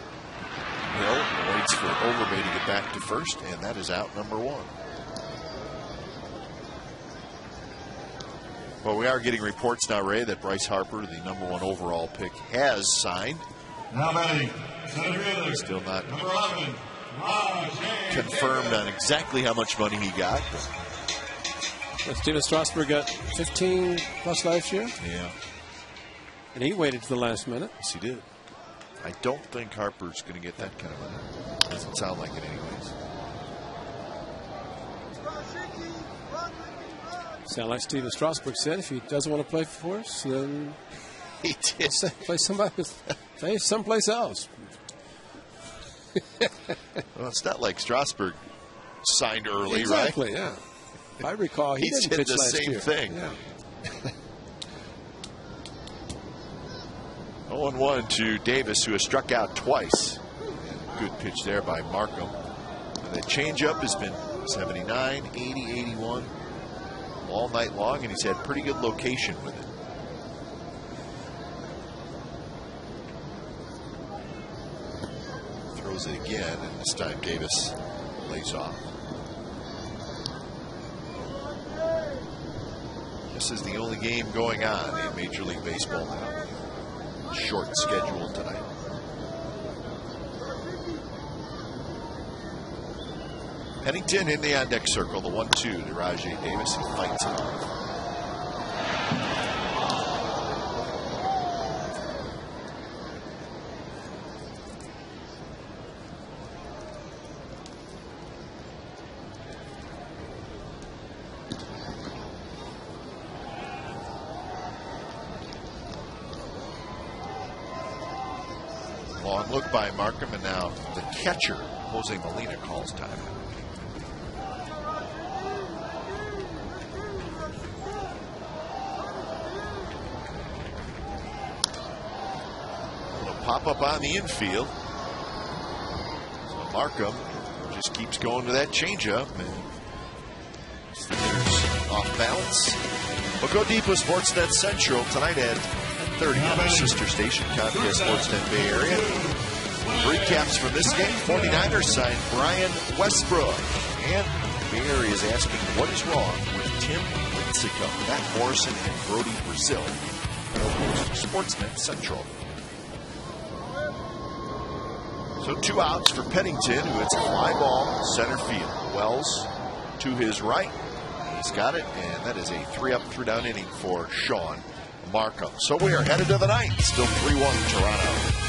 Hill waits for Overbay to get back to first, and that is out number 1. Well, we are getting reports now, Ray, that Bryce Harper, the number 1 overall pick, has signed. Now batting, center fielder, still not number 11, confirmed on exactly how much money he got. Steven Strasburg got 15 plus last year. Yeah. And he waited to the last minute. Yes, he did. I don't think Harper's going to get that kind of money. Doesn't sound like it anyways. Sound like Steven Strasburg said, if he doesn't want to play for us, then he did. Play someplace else. Well, it's not like Strasburg signed early, exactly, right? Yeah. If I recall, he didn't did pitch the last same year. thing. Yeah. 0-1 to Davis, who has struck out twice. Good pitch there by Markham. And the changeup has been 79, 80, 81 all night long, and he's had pretty good location with it. Throws it again, and this time Davis lays off. This is the only game going on in Major League Baseball now. Short schedule tonight. Pennington in the on-deck circle. The 1-2 to Rajay Davis. He fights it off. Long look by Markham, and now the catcher, Jose Molina, calls timeout. pop up on the infield. So Markham just keeps going to that changeup. And Steelers off balance. We'll go deep with Sportsnet Central tonight at 10:30 on our sister station, Comcast Sportsnet Bay Area. Recaps from this game. 49ers signed Brian Westbrook. And the Bay Area is asking what is wrong with Tim Lincecum, Matt Morrison, and Brody Brazil. Sportsnet Central. So 2 outs for Pennington, who hits a fly ball center field. Wells to his right. He's got it, and that is a 3-up, 3-down inning for Sean Markham. So we are headed to the ninth. Still 3-1 Toronto.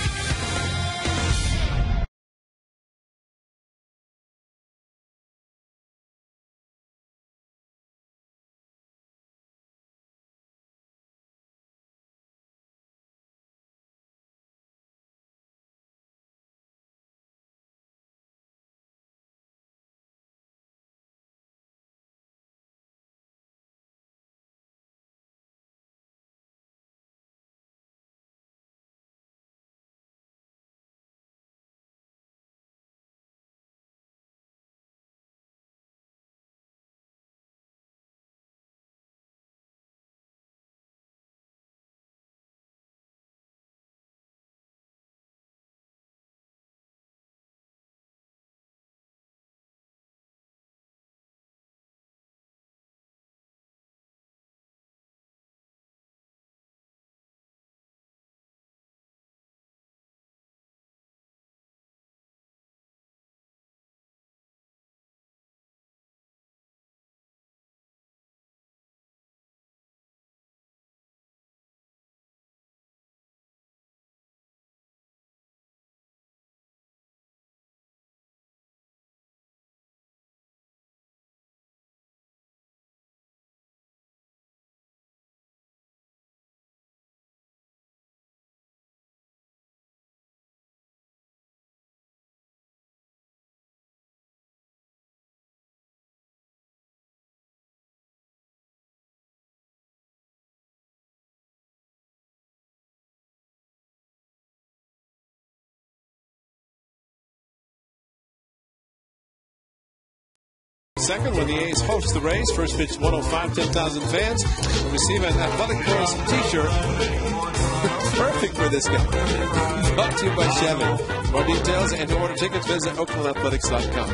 Second, when the A's host the Rays, first pitch 105, 10,000 fans will receive an Athletic Boys t-shirt. Perfect for this guy. Brought to you by Chevy. More details and to order tickets, visit OaklandAthletics.com.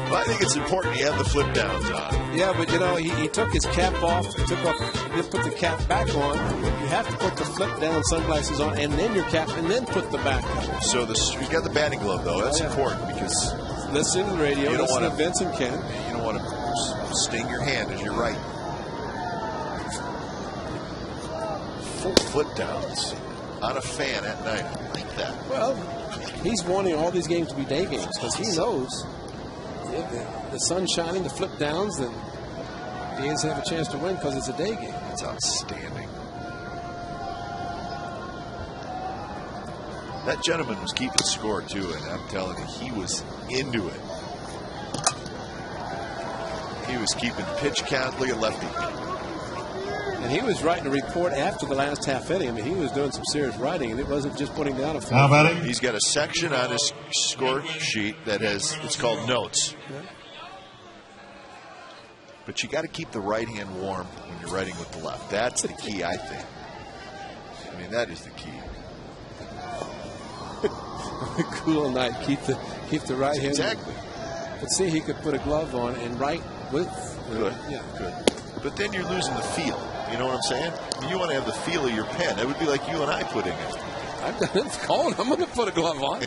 Well, I think it's important you have the flip downs on. Yeah, but you know, he took his cap off, didn't put the cap back on. You have to put the flip down sunglasses on, and then your cap, and then put the back on. So you got the batting glove, though. That's important because listen to the radio, you don't listen want to Vince and Ken. You don't want to sting your hand as you're right. Full flip downs on a fan at night. I like that. Well, he's wanting all these games to be day games because he knows if the sun's shining, the flip downs, then the A's have a chance to win because it's a day game. That's outstanding. That gentleman was keeping score, too, and I'm telling you, he was into it. He was keeping pitch count. Look at lefty. And he was writing a report after the last half inning. I mean, he was doing some serious writing, and it wasn't just putting down a foul. He's got a section on his score sheet that it's called notes. Yeah. But you got to keep the right hand warm when you're writing with the left. That's the key, I think. I mean, that is the key. Cool night. Keep the right hand. Exactly. But see, he could put a glove on and write with. Good. Yeah. Good. But then you're losing the feel. You know what I'm saying? I mean, you want to have the feel of your pen. It would be like you and I putting it. It's cold. I'm going to put a glove on.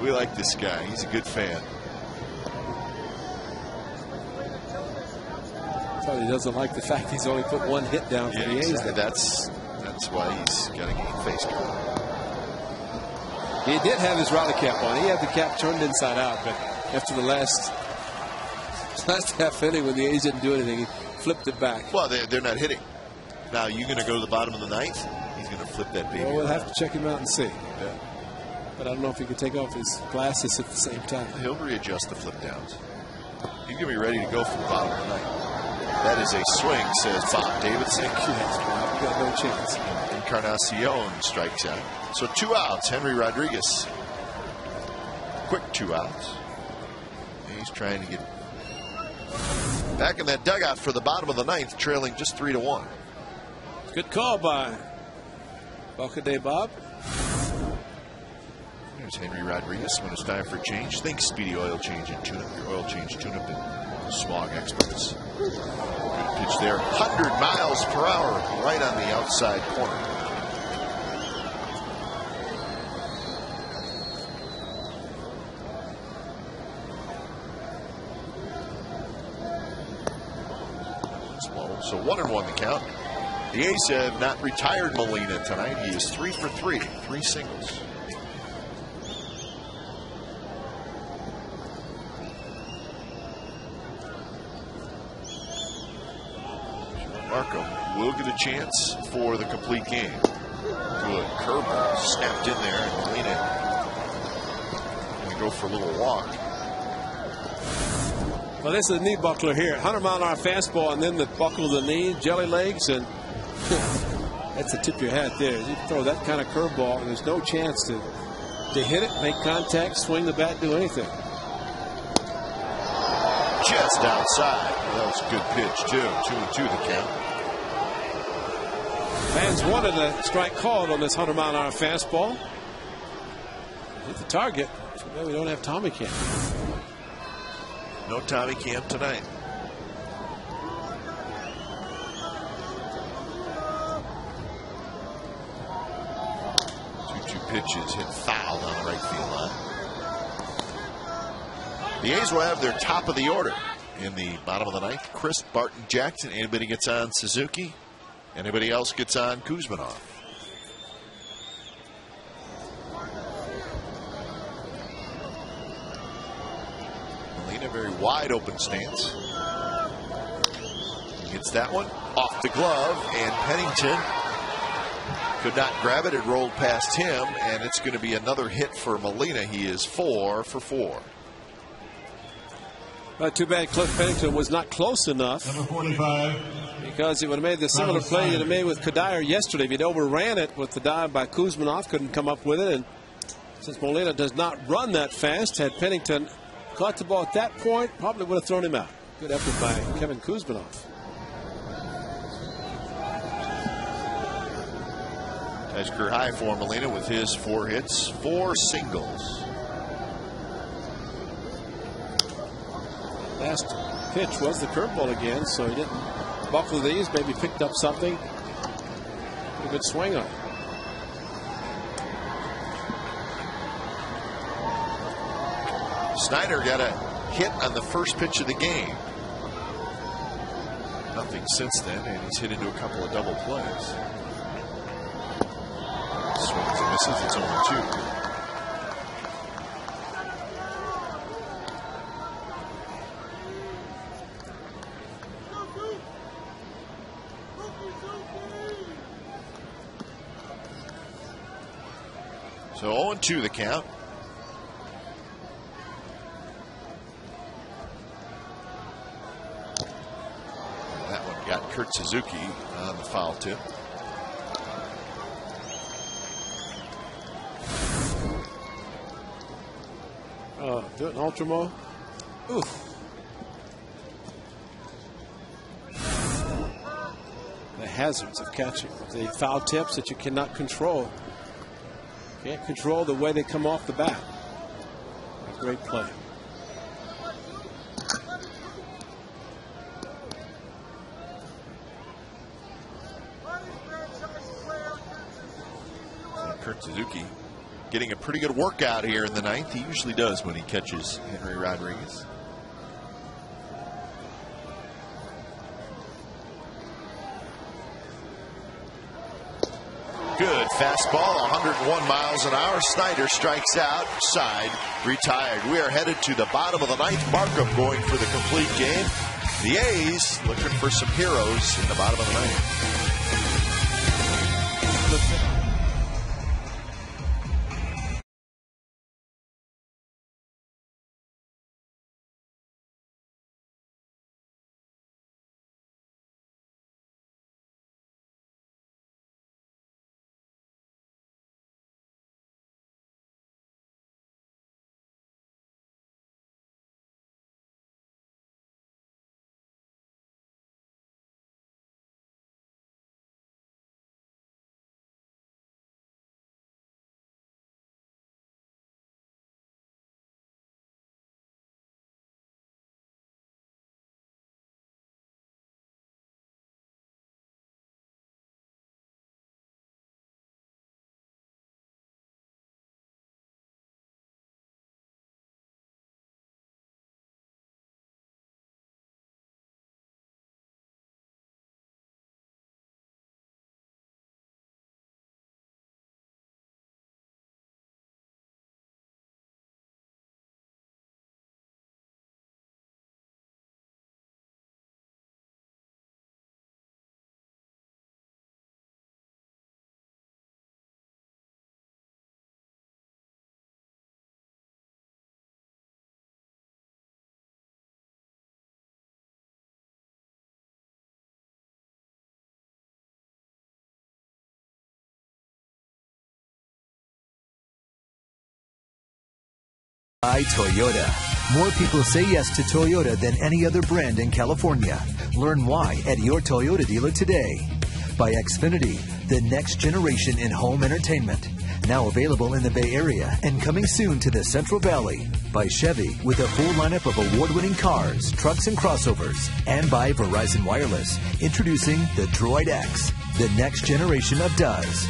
We like this guy. He's a good fan. But he doesn't like the fact he's only put one hit down for the A's. Exactly. That's why he's got a game face card. He did have his rally cap on. He had the cap turned inside out, but after the last half inning when the A's didn't do anything, he flipped it back. Well, they're not hitting. Now, you're going to go to the bottom of the ninth? He's going to flip that baby. Well, we'll have to check him out and see. Yeah. But I don't know if he can take off his glasses at the same time. He'll readjust the flip downs. He's going to be ready to go for the bottom of the ninth. That is a swing, says Bob Davidson. I've got no chance. Encarnacion strikes out. So 2 outs. Henry Rodriguez. Quick 2 outs. He's trying to get back in that dugout for the bottom of the 9th, trailing just 3-1. Good call by Day Bob. There's Henry Rodriguez when it's time for change. Think Speedy Oil Change and Tune-Up. Your oil change tune-up and smog experts. Good pitch there. 100 miles per hour right on the outside corner. So 1-1 the count. The A's have not retired Molina tonight. He is 3 for 3, 3 singles. Marco will get a chance for the complete game. Good curveball snapped in there, and Molina going to go for a little walk. Well, this is a knee buckler here. 100-mile-an-hour fastball, and then the buckle of the knee, jelly legs, and that's the tip of your hat there. You throw that kind of curveball, and there's no chance to hit it, make contact, swing the bat, do anything. Just outside. That was a good pitch, too. 2-2 the count. Fans wanted a strike called on this 100-mile-an-hour fastball. Hit the target. So now we don't have Tommy Camp. No Tommy Camp tonight. Two pitches hit foul on the right field line. The A's will have their top of the order in the bottom of the 9th. Chris, Barton, Jackson. Anybody gets on Suzuki? Anybody else gets on Kuzminov? Molina, very wide open stance. He gets that one off the glove, and Pennington could not grab it. It rolled past him, and it's going to be another hit for Molina. He is 4 for 4. Too bad Cliff Pennington was not close enough. Number 45. Because he would have made the similar play he'd have made with Kadire yesterday. If he'd overran it with the dive by Kuzminov, couldn't come up with it. And since Molina does not run that fast, had Pennington caught the ball at that point, probably would have thrown him out. Good effort by Kevin Kuzminov. Ties career high for Molina with his 4 hits, 4 singles. Last pitch was the curveball again, so he didn't buckle these, maybe picked up something. A good swing on it. Snyder got a hit on the first pitch of the game. Nothing since then, and he's hit into a couple of double plays. Swings and misses, it's 0-2. So 0-2 the count. That one got Kurt Suzuki on the foul tip. Do it in Ultramo. Oof. The hazards of catching. The foul tips that you cannot control. Can't control the way they come off the bat. A great play. Kurt Suzuki getting a pretty good workout here in the 9th. He usually does when he catches Henry Rodriguez. Good fastball, 101 miles an hour. Snyder strikes out, side, retired. We are headed to the bottom of the 9th. Markham going for the complete game. The A's looking for some heroes in the bottom of the 9th. By Toyota. More people say yes to Toyota than any other brand in California. Learn why at your Toyota dealer today. By Xfinity, the next generation in home entertainment. Now available in the Bay Area and coming soon to the Central Valley. By Chevy, with a full lineup of award-winning cars, trucks, and crossovers. And by Verizon Wireless, introducing the Droid X, the next generation of does.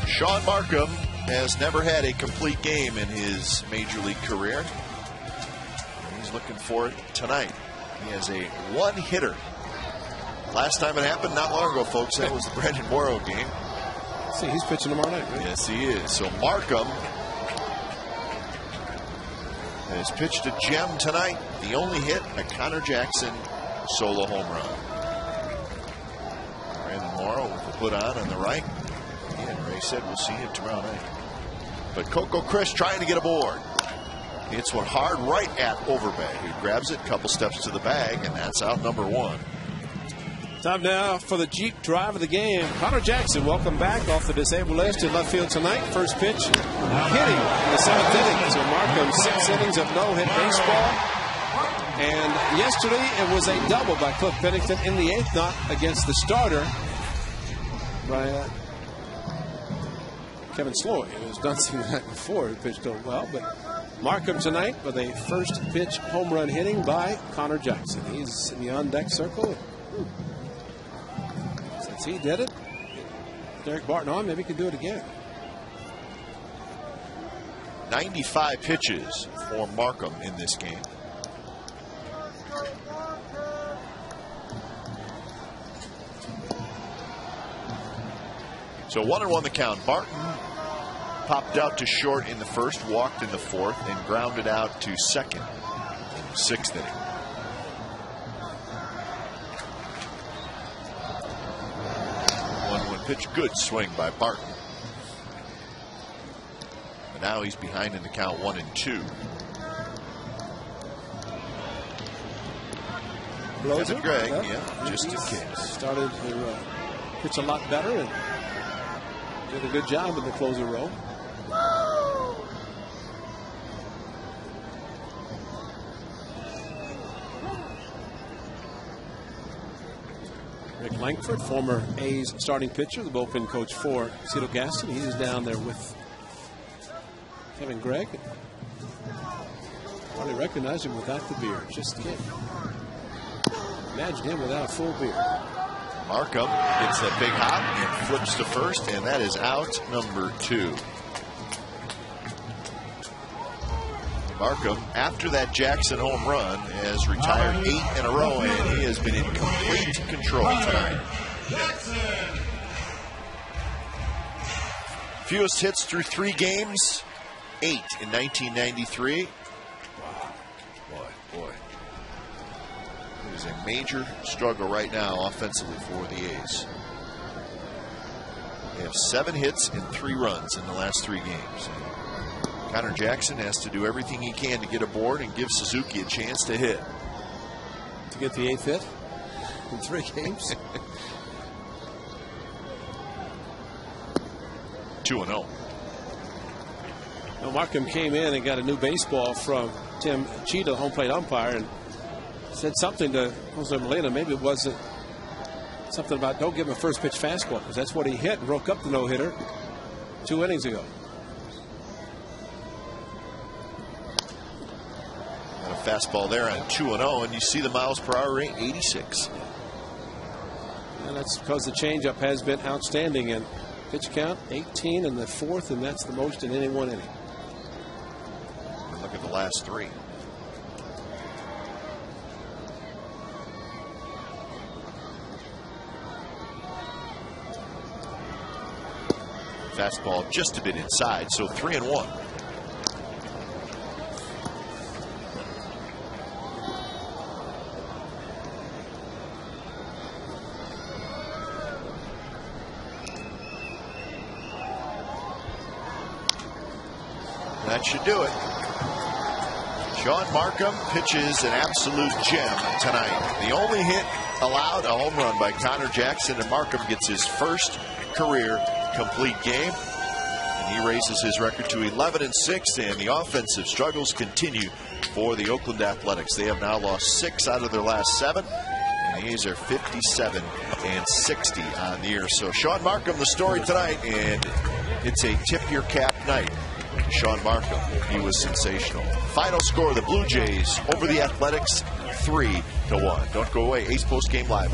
Sean Markham has never had a complete game in his Major League career. He's looking for it tonight. He has a one-hitter. Last time it happened, not long ago, folks, that was the Brandon Morrow game. See, he's pitching tomorrow night, right? Yes, he is. So Markham has pitched a gem tonight. The only hit, a Connor Jackson solo home run. Brandon Morrow with the put on the right. And Ray said we'll see him tomorrow night. But Coco Chris trying to get aboard. Hits one hard right at Overbag. He grabs it, couple steps to the bag, and that's out number one. Time now for the Jeep drive of the game. Connor Jackson, welcome back off the disabled list in left field tonight. First pitch, hitting in the 7th inning. So Markham, 6 innings of no-hit baseball. And yesterday it was a double by Cliff Pennington in the 8th, not against the starter by Kevin Sloy, who has done something like that before. He pitched well, but Markham tonight with a first pitch home run hitting by Connor Jackson. He's in the on-deck circle. Since he did it, Derek Barton on, maybe he can do it again. 95 pitches for Markham in this game. So 1-1 the count. Barton popped out to short in the first, walked in the 4th, and grounded out to second in the 6th inning. 1-1 pitch, good swing by Barton. But now he's behind in the count 1-2. Kevin Gregg, yeah, just in case. Started to pitch a lot better and did a good job in the closer role. Rick Langford, former A's starting pitcher, the bullpen coach for Cito Gaston. He's down there with Kevin Gregg. Hardly recognized him without the beard. Just can't imagine him without a full beard. Markham gets that big hop and flips to first, and that is out number 2. Markham, after that Jackson home run, has retired 8 in a row, and he has been in complete control tonight. Fewest hits through 3 games, 8 in 1993. Boy. It is a major struggle right now offensively for the A's. They have 7 hits and 3 runs in the last 3 games. Connor Jackson has to do everything he can to get aboard and give Suzuki a chance to hit. To get the 8th hit in 3 games. 2-0. Now Markham came in and got a new baseball from Tim Cheetah, home plate umpire, and said something to Jose Molina. Maybe it wasn't something about don't give him a first pitch fastball, because that's what he hit and broke up the no-hitter 2 innings ago. And a fastball there on 2-0, and you see the miles per hour rate, 86. And that's because the changeup has been outstanding. And pitch count 18 in the 4th, and that's the most in any 1 inning. And look at the last 3. Fastball just a bit inside, so 3-1. That should do it. Sean Markham pitches an absolute gem tonight. The only hit allowed, a home run by Connor Jackson, and Markham gets his first career complete game. He raises his record to 11-6, and the offensive struggles continue for the Oakland Athletics. They have now lost 6 out of their last 7. And the A's are 57-60 on the year. So Sean Markham, the story tonight, and it's a tip-your-cap night. Sean Markham, he was sensational. Final score, the Blue Jays over the Athletics, 3-1. Don't go away. A's Post Game Live.